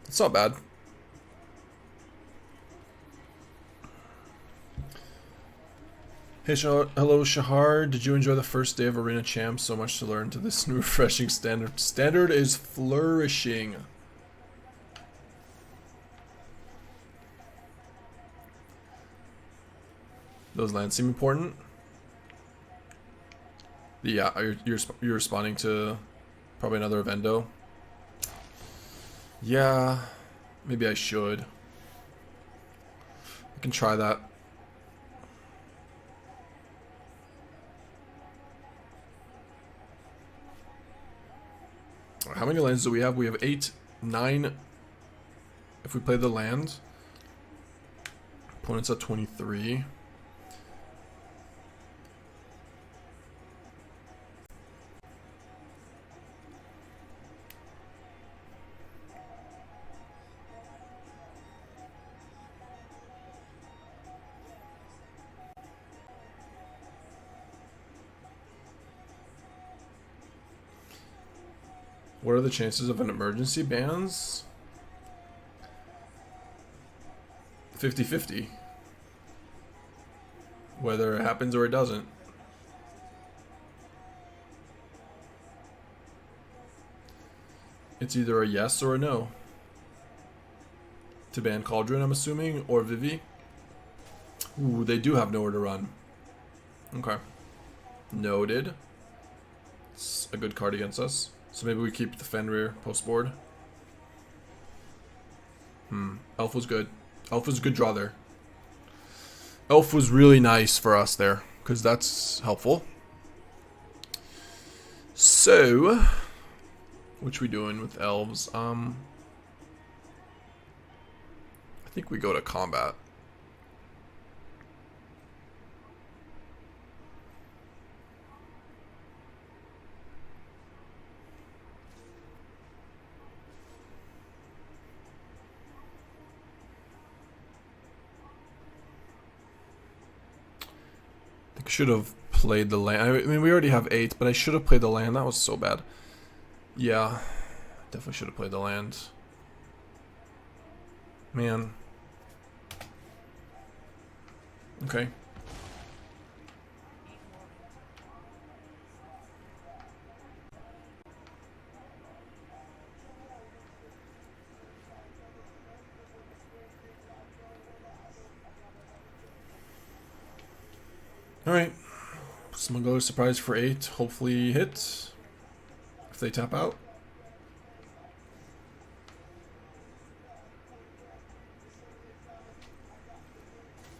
It's not bad. Hey, hello Shahar. Did you enjoy the first day of Arena Champs? So much to learn to this new refreshing standard. Standard is flourishing. Those lands seem important. Yeah, you're responding to probably another Evendo. Yeah, maybe I should. I can try that. How many lands do we have? We have 8, 9. If we play the land, opponent's at 23. What are the chances of an emergency bans? 50-50. Whether it happens or it doesn't. It's either a yes or a no. To ban Cauldron, I'm assuming, or Vivi. Ooh, they do have nowhere to run. Okay. Noted. It's a good card against us. So maybe we keep the Fenrir post board. Elf was good. Elf was a good draw there. Elf was really nice for us there, because that's helpful. So, which we doing with elves? I think we go to combat. Should have played the land. I mean, we already have 8, but I should have played the land. That was so bad. Yeah, definitely should have played the land. Man. Okay. Alright. Smuggler surprise for 8. Hopefully hit. If they tap out.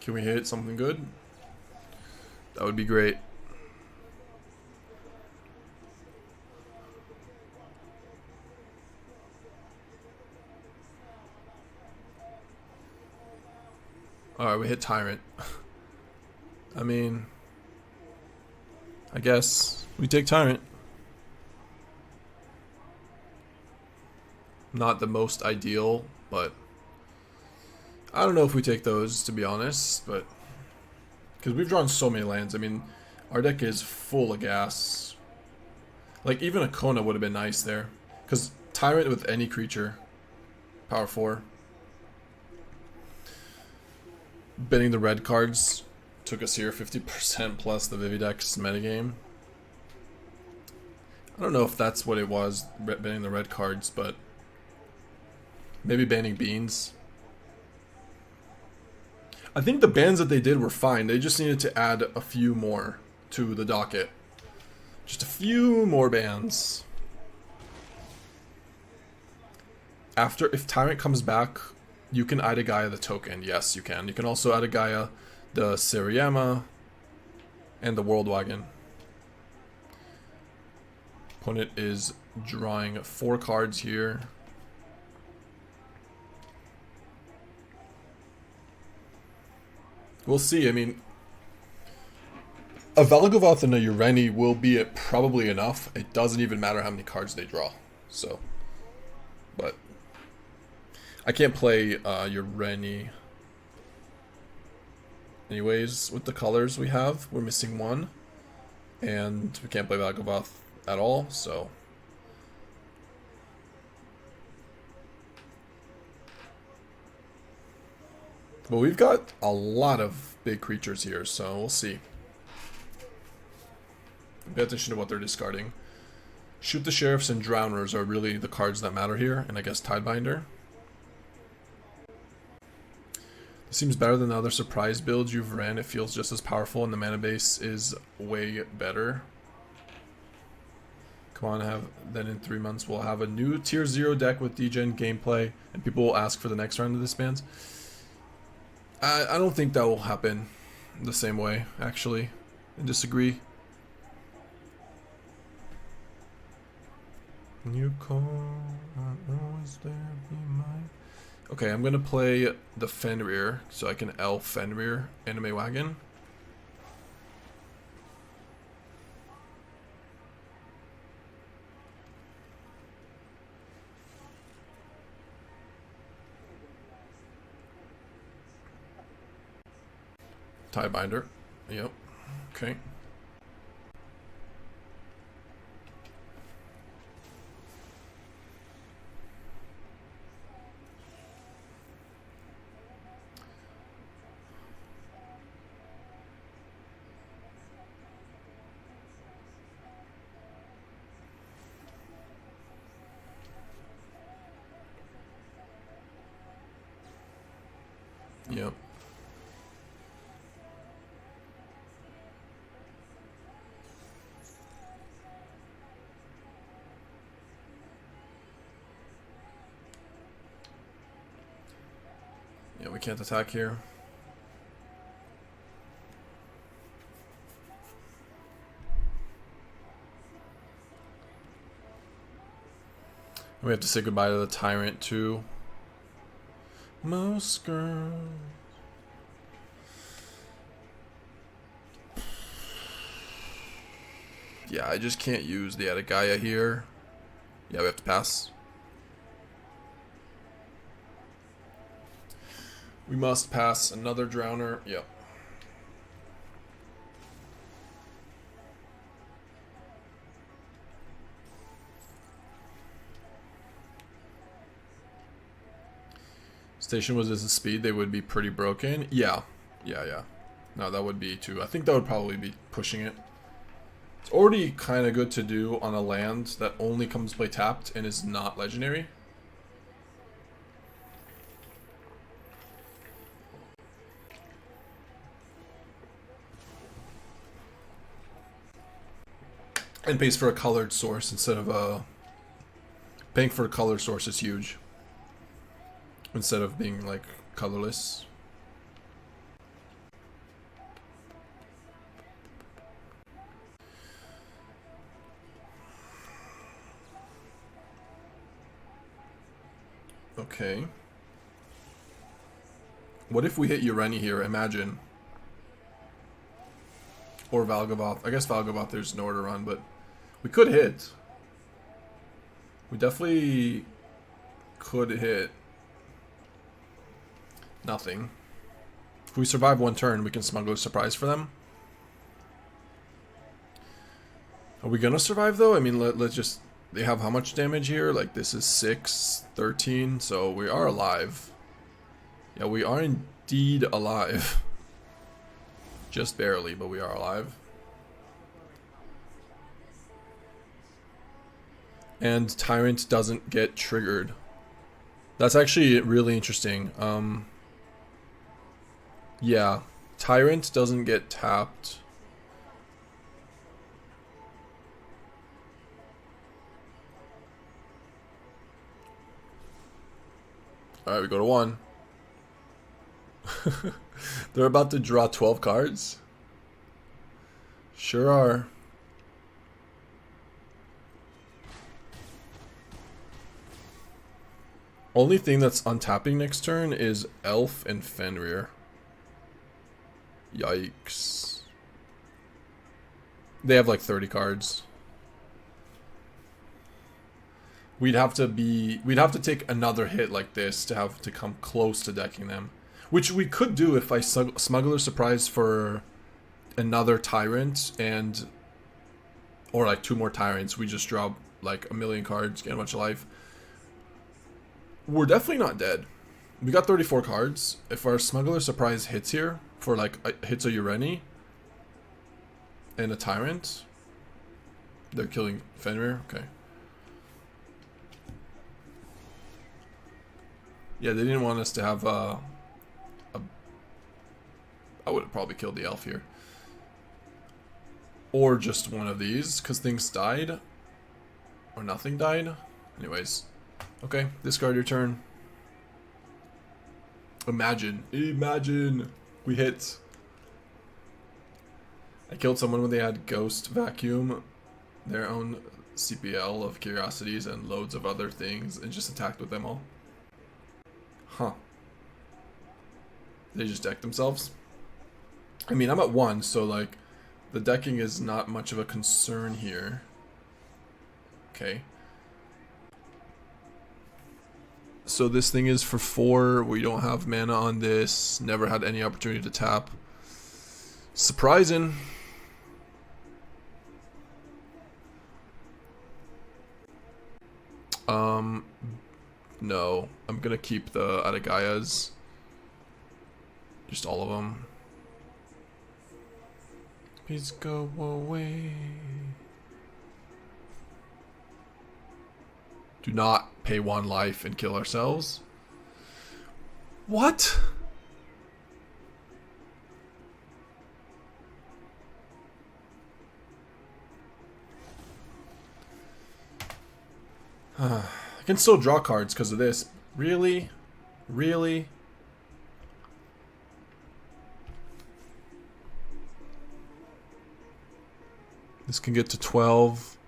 Can we hit something good? That would be great. Alright, we hit Tyrant. I mean, I guess we take Tyrant. Not the most ideal, but I don't know if we take those, to be honest, but because we've drawn so many lands. I mean, our deck is full of gas. Like, even a Kona would have been nice there. Because Tyrant with any creature. Power 4. Betting the red cards took us here 50% plus the Vivi deck's metagame. I don't know if that's what it was, banning the red cards, but maybe banning beans. I think the bans that they did were fine. They just needed to add a few more to the docket. Just a few more bans. After, if Tyrant comes back, you can add a Gaia the token. Yes, you can. You can also add a Gaia the Seriema and the Worldwagon. Opponent is drawing 4 cards here. We'll see. I mean, a Valgavoth and a Ureni will be probably enough. It doesn't even matter how many cards they draw. So, but I can't play Ureni. Anyways, with the colors we have, we're missing 1. And we can't play Valgavoth at all, so. But we've got a lot of big creatures here, so we'll see. Pay attention to what they're discarding. Shoot the Sheriffs and Drowners are really the cards that matter here, and I guess Tidebinder. This seems better than the other surprise builds you've ran. It feels just as powerful, and the mana base is way better. Come on, then in 3 months we'll have a new tier 0 deck with degen gameplay, and people will ask for the next round of this bans. I don't think that will happen the same way, actually. I disagree. You call, I'll always there, be mine. Okay, I'm gonna play the Fenrir, so I can elf Fenrir Anime Wagon. Tiebinder. Yep. Okay. Yep. Yeah, we can't attack here. We have to say goodbye to the Tyrant too. Most girls. Yeah, I just can't use the Gaia here. Yeah, we have to pass. We must pass another Drowner. Yep. Station was as a speed, they would be pretty broken. Yeah. Yeah. No, that would be too. I think that would probably be pushing it. It's already kind of good to do on a land that only comes to play tapped and is not legendary. And pays for a colored source instead of a... Paying for a color source is huge. Instead of being, like, colorless. Okay. What if we hit Ureni here? Imagine. Or Valgavoth. I guess Valgavoth there's nowhere to run, but... We could hit. We definitely could hit. Nothing. If we survive one turn, we can Smuggler Surprise for them. Are we gonna survive though? I mean, let's just... They have how much damage here? Like, this is 6, 13, so we are alive. Yeah, we are indeed alive. Just barely, but we are alive. And Tyrant doesn't get triggered. That's actually really interesting. Yeah, Tyrant doesn't get tapped. Alright, we go to 1. They're about to draw 12 cards? Sure are. Only thing that's untapping next turn is Elf and Fenrir. Yikes. They have like 30 cards. We'd have to take another hit like this to have to come close to decking them. Which we could do if I Smuggler Surprise for another Tyrant and... Or like 2 more Tyrants. We just draw like a million cards, get a bunch of life. We're definitely not dead. We got 34 cards. If our Smuggler Surprise hits here, for like, hits a Ureni and a Tyrant, they're killing Fenrir? Okay. Yeah, they didn't want us to have I would have probably killed the Elf here. Or just one of these, because things died. Or nothing died. Anyways. Okay, discard your turn. Imagine we hit. I killed someone when they had Ghost Vacuum, their own CPL of Curiosities and loads of other things, and just attacked with them all. Huh. They just decked themselves? I mean, I'm at 1, so like, the decking is not much of a concern here. Okay. So this thing is for 4. We don't have mana on this. Never had any opportunity to tap. Surprising. No. I'm gonna keep the Atagayas. Just all of them. Please go away. Do not pay 1 life and kill ourselves. What? I can still draw cards because of this. Really? Really? This can get to 12.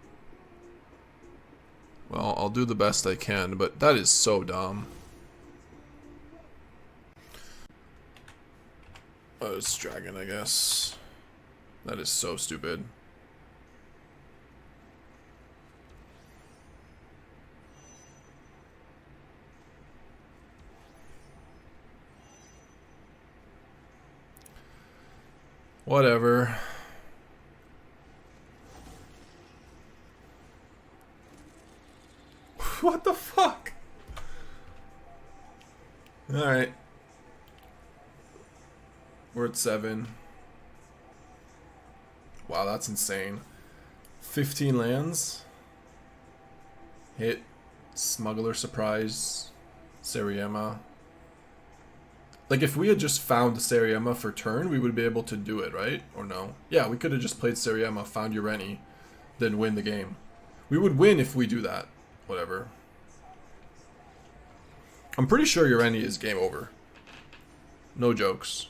Well, I'll do the best I can, but that is so dumb. Oh, it's dragon, I guess. That is so stupid. Whatever. What the fuck? Alright. We're at 7. Wow, that's insane. 15 lands. Hit. Smuggler surprise. Seriema. Like, if we had just found the Seriema for turn, we would be able to do it, right? Or no? Yeah, we could have just played Seriema, found Ureni, then win the game. We would win if we do that. Whatever. I'm pretty sure Ureni is game over. No jokes.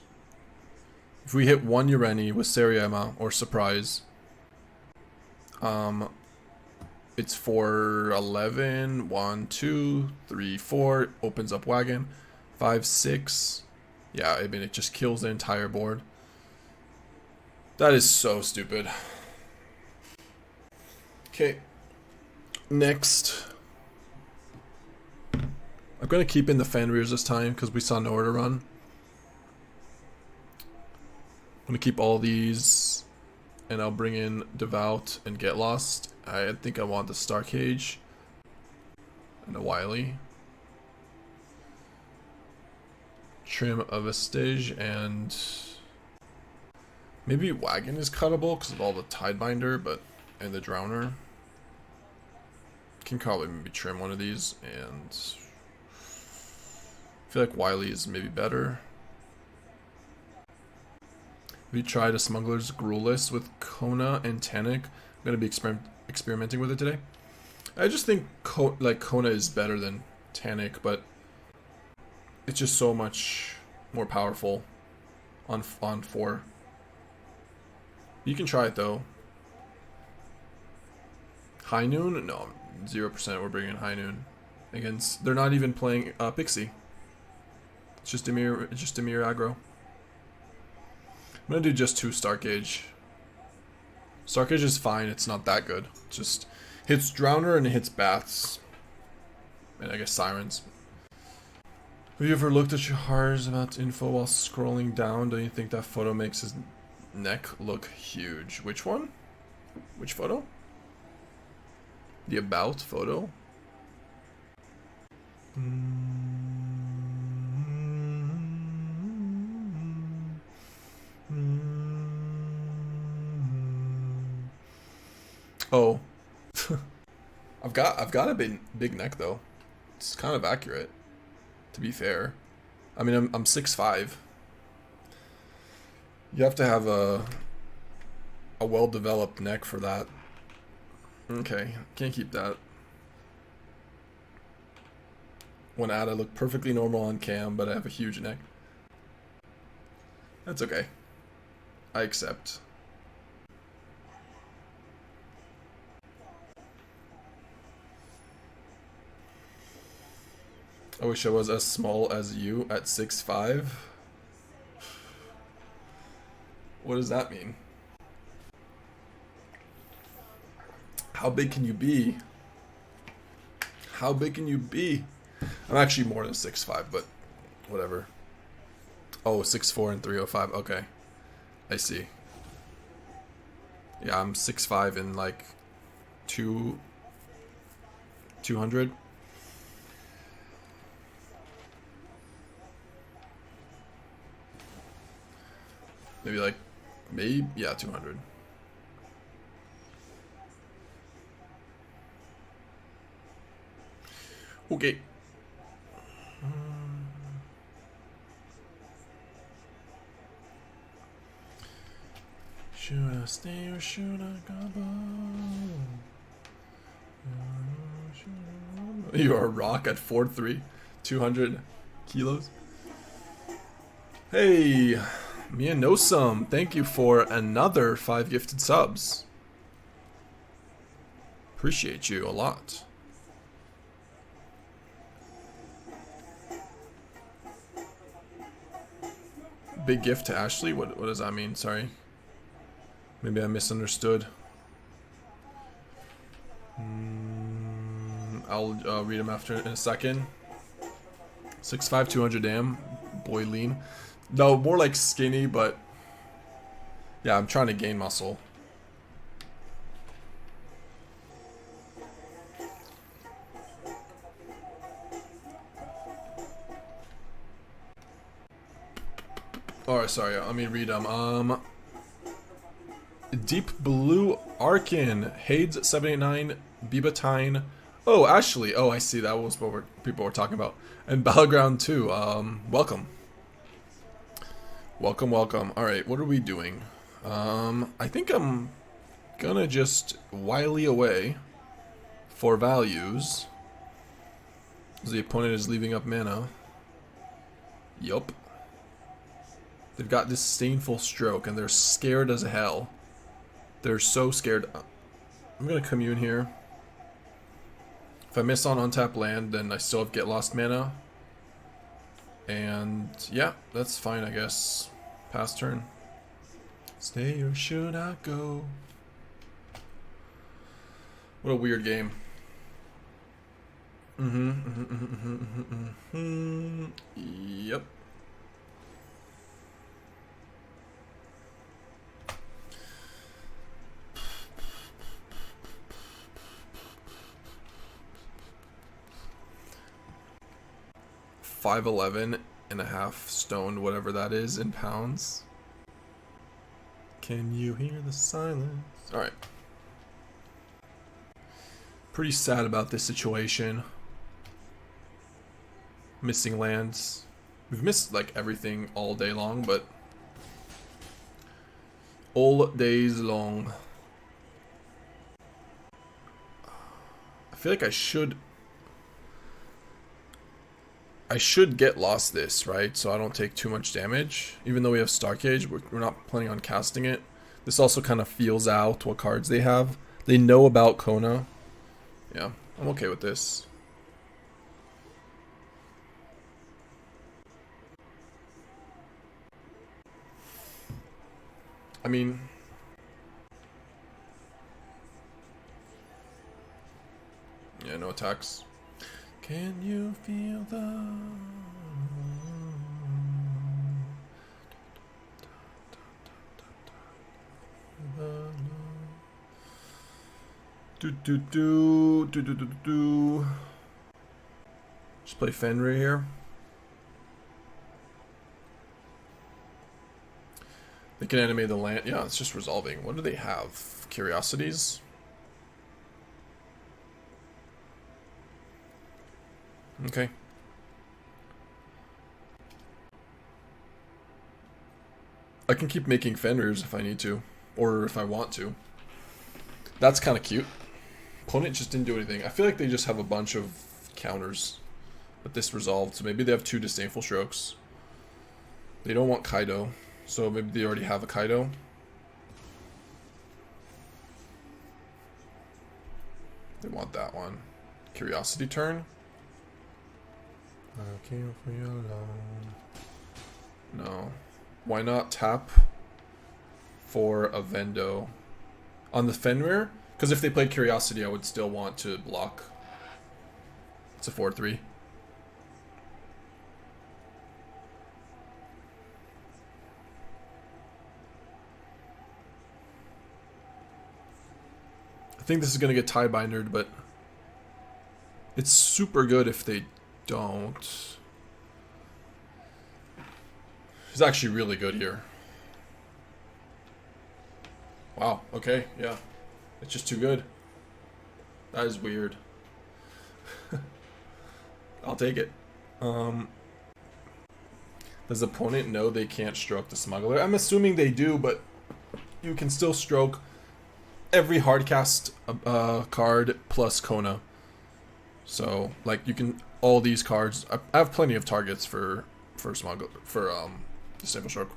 If we hit one Ureni with Seriema or surprise, it's for 11. 1, 2, 3, 4. Opens up wagon. 5, 6. Yeah, I mean, it just kills the entire board. That is so stupid. Okay. Next. I'm going to keep in the Fenrirs this time because we saw nowhere to run. I'm going to keep all these. And I'll bring in Devout and Get Lost. I think I want the Starcage. And a Wylie. Trim a Vestige and maybe Wagon is cuttable because of all the Tidebinder, but and the Drowner. Can probably maybe trim one of these, and I feel like Wylie is maybe better. We tried a Smuggler's Gruul list with Kona and Tannic. I'm gonna be experimenting with it today. I just think Kona is better than Tannic, but it's just so much more powerful on 4. You can try it though. High Noon? No, 0%. We're bringing High Noon against. They're not even playing Pixie. It's just a mirror aggro. I'm gonna do just 2 Starcage. Starcage is fine. It's not that good. It just hits Drowner and it hits Bats, and I guess Sirens. Have you ever looked at your Jahars about info while scrolling down? Don't you think that photo makes his neck look huge? Which one? Which photo? The about photo? Oh. I've got a big neck though. It's kind of accurate, to be fair. I mean, I'm 6'5". You have to have a well-developed neck for that. Okay, can't keep that. One ad, I look perfectly normal on cam, but I have a huge neck. That's okay. I accept. I wish I was as small as you at 6'5". What does that mean? How big can you be? How big can you be? I'm actually more than 6'5", but whatever. Oh, 6'4" and 305. Okay. I see. Yeah, I'm 6'5" and like 200. Maybe, yeah, 200. Okay. Should I stay or should I go? You are a rock at 4'3", 200 kilos. Hey, Mia Nosum, thank you for another 5 gifted subs. Appreciate you a lot. Big gift to Ashley? What does that mean? Sorry. Maybe I misunderstood. I'll read them after in a second. 6'5", 200 damn. Boy lean. No, more like skinny, but yeah, I'm trying to gain muscle. Alright, sorry, let me read them. Deep Blue Arkin, Hades 789, Bibatine. Oh, Ashley. Oh, I see. That was what people were talking about. And Battleground 2. Welcome. Welcome, welcome. Alright, what are we doing? I think I'm gonna just Wylie away for values. The opponent is leaving up mana. Yup. They've got Disdainful Stroke and they're scared as hell. They're so scared. I'm gonna commune here. If I miss on untap land, then I still have Get Lost mana. And yeah, that's fine, I guess. Pass turn. Stay or should I go? What a weird game. Yep. $511.5 stoned, whatever that is, in pounds. Can you hear the silence? Alright. Pretty sad about this situation. Missing lands. We've missed like everything all day long, but all days long. I feel like I should get lost this, right? So I don't take too much damage. Even though we have Starcage, we're not planning on casting it. This also kind of feels out what cards they have. They know about Kona. Yeah, I'm okay with this. I mean, yeah, no attacks. Can you feel the... Just play Fenrir here. They can animate the land. Yeah, it's just resolving. What do they have? Curiosities? Okay. I can keep making Fenrirs if I need to. Or if I want to. That's kind of cute. Opponent just didn't do anything. I feel like they just have a bunch of counters. But this resolved. So maybe they have 2 Disdainful Strokes. They don't want Kaido. So maybe they already have a Kaido. They want that one. Curiosity turn. I can't feel alone. No. Why not tap for Evendo on the Fenrir? Because if they played Curiosity, I would still want to block. It's a 4/3. I think this is going to get tie-bindered, but it's super good if they don't. It's actually really good here. Wow, okay, yeah. It's just too good. That is weird. I'll take it. Does the opponent know they can't stroke the Smuggler? I'm assuming they do, but you can still stroke every hardcast card plus Kona. So, like, you can, all these cards, I have plenty of targets for Smuggler, for Disdainful Stroke.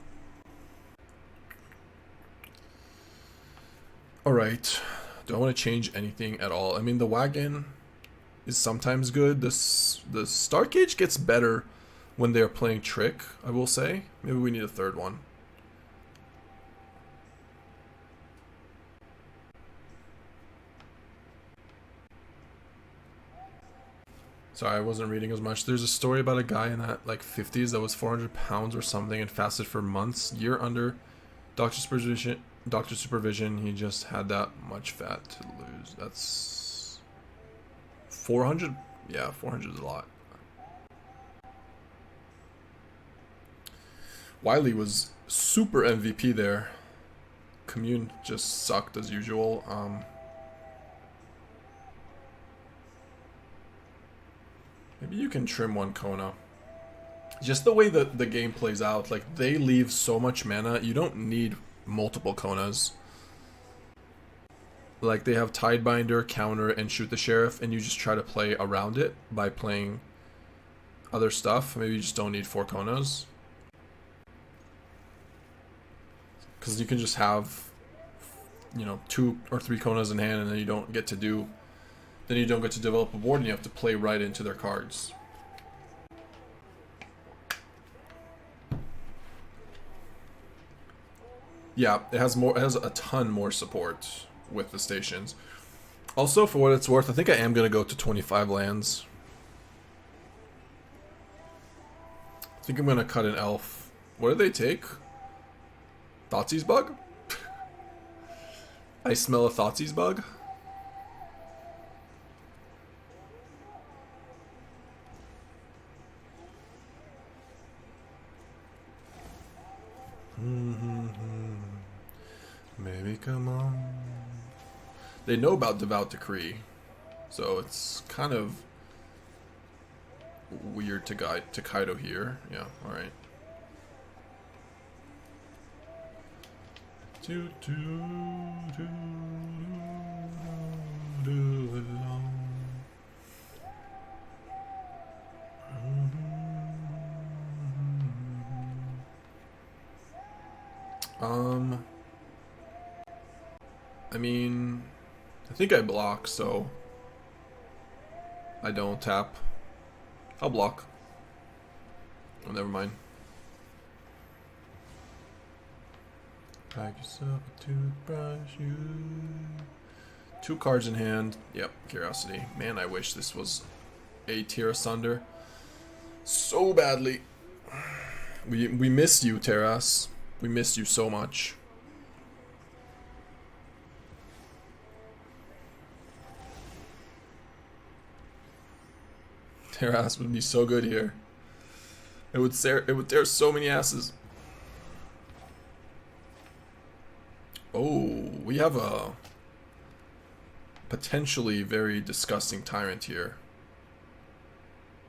Alright, do I want to change anything at all? I mean, the wagon is sometimes good. The Starcage gets better when they're playing Trick, I will say. Maybe we need a third one. Sorry, I wasn't reading as much. There's a story about a guy in that like 50s that was 400 pounds or something and fasted for months, year under doctor supervision. He just had that much fat to lose. That's 400. Yeah, 400 is a lot. Wylie was super MVP there. Commune just sucked as usual. Maybe you can trim one Kona. Just the way that the game plays out, like, they leave so much mana, you don't need multiple Konas. Like, they have Tidebinder, counter, and shoot the sheriff, and you just try to play around it by playing other stuff. Maybe you just don't need 4 Konas. Because you can just have, you know, 2 or 3 Konas in hand, and then you don't get to do... Then you don't get to develop a board, and you have to play right into their cards. Yeah, it has more. It has a ton more support with the stations. Also, for what it's worth, I think I am gonna go to 25 lands. I think I'm gonna cut an elf. What do they take? Thoughtseize bug? I smell a Thoughtseize bug. Maybe come on. They know about Devout Decree, so it's kind of weird to guide to Kaido here. Yeah, all right. I mean, I think I block, so I don't tap. I'll block. Oh, never mind. Pack yourself a toothbrush, you. 2 cards in hand. Yep, Curiosity. Man, I wish this was a tier asunder. So badly. We missed you, Terras. We missed you so much. Terras would be so good here. It would tear so many asses. Oh, we have a potentially very disgusting Tyrant here.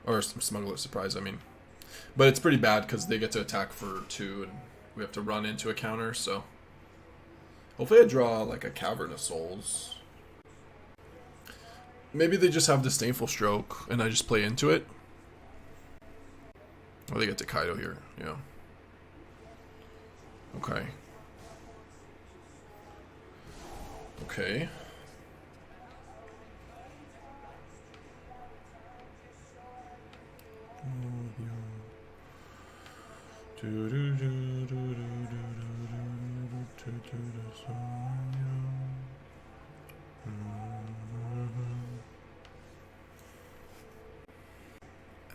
Or some Smuggler, surprise, I mean. But it's pretty bad because they get to attack for 2 and we have to run into a counter, so. Hopefully I draw like a Cavern of Souls. Maybe they just have Disdainful Stroke and I just play into it. Or they get to Kaido here, yeah. Okay. Okay.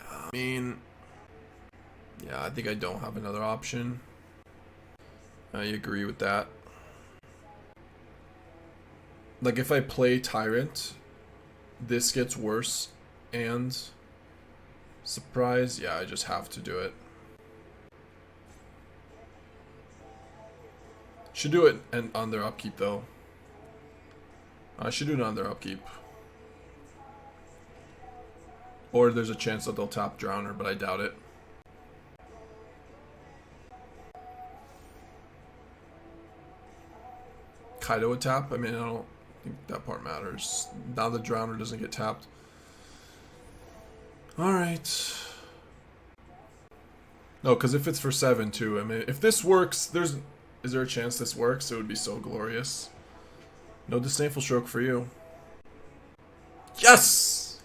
I mean, yeah, I think I don't have another option. I agree with that. Like, if I play Tyrant, this gets worse, and surprise, yeah, I just have to do it. Should do it and on their upkeep, though. I should do it on their upkeep. Or there's a chance that they'll tap Drowner, but I doubt it. Kaido would tap? I mean, I don't think that part matters. Now the Drowner doesn't get tapped. Alright. No, because if it's for 7 too, I mean, if this works, is there a chance this works? It would be so glorious. No Disdainful Stroke for you. Yes!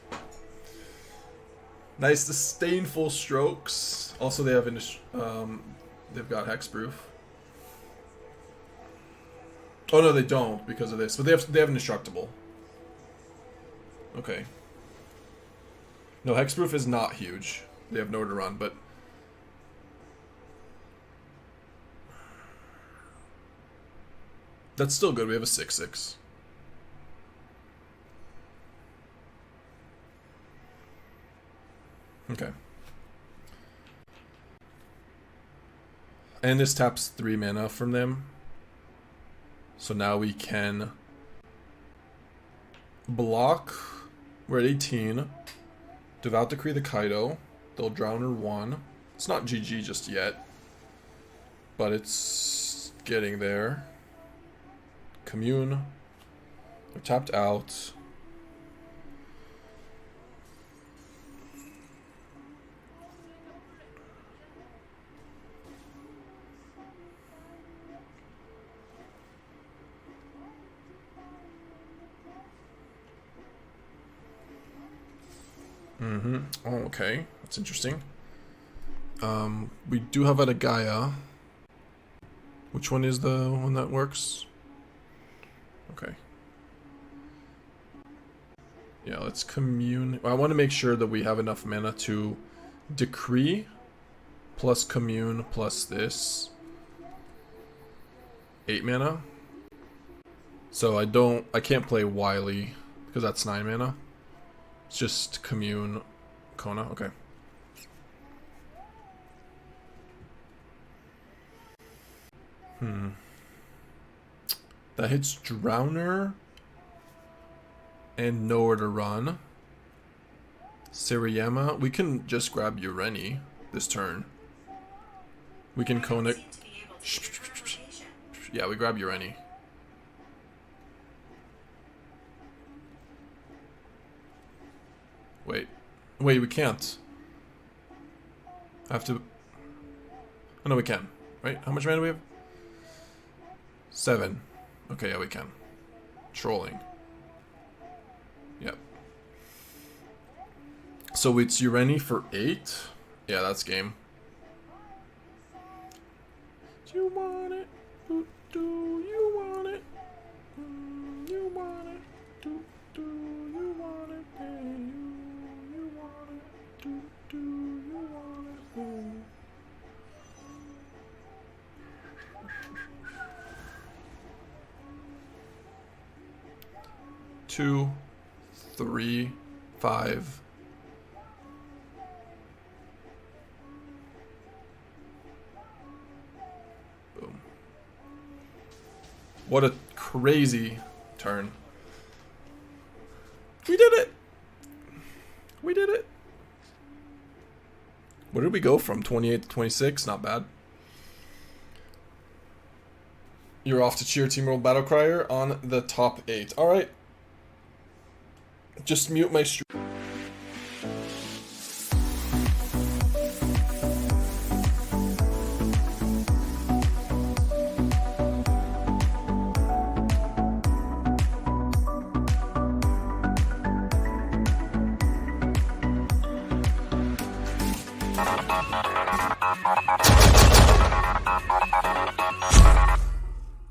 Nice Disdainful Strokes. Also, they have they've got Hexproof. Oh no, they don't because of this, but they have Indestructible. Okay. No, Hexproof is not huge. They have nowhere to run, but that's still good. We have a 6/6. Okay. And this taps 3 mana from them. So now we can block. We're at 18. Devout Decree the Kaido. They'll Drowner 1. It's not GG just yet. But it's getting there. Commune. They're tapped out. Oh, okay. That's interesting. We do have a Gaia. Which one is the one that works? Okay. Yeah, let's commune. I want to make sure that we have enough mana to decree plus commune plus this. 8 mana. So I can't play Wylie because that's 9 mana. It's just commune, Kona, okay. That hits Drowner and nowhere to run. Seriema, we can just grab Ureni this turn. We can Kona. Yeah, we grab Ureni. Wait, we can't. I have to. Oh no, we can. Right? How much mana do we have? 7. Okay, yeah, we can. Trolling. Yep. So it's Ureni for 8? Yeah, that's game. Do you want it? Do you want it? You want it? Do you want it? You want it? Do you want it? 2, 3, 5. Boom. What a crazy turn. We did it! We did it! Where did we go from? 28 to 26? Not bad. You're off to cheer Team World Battle Crier on the top 8. Alright. Just mute my stream.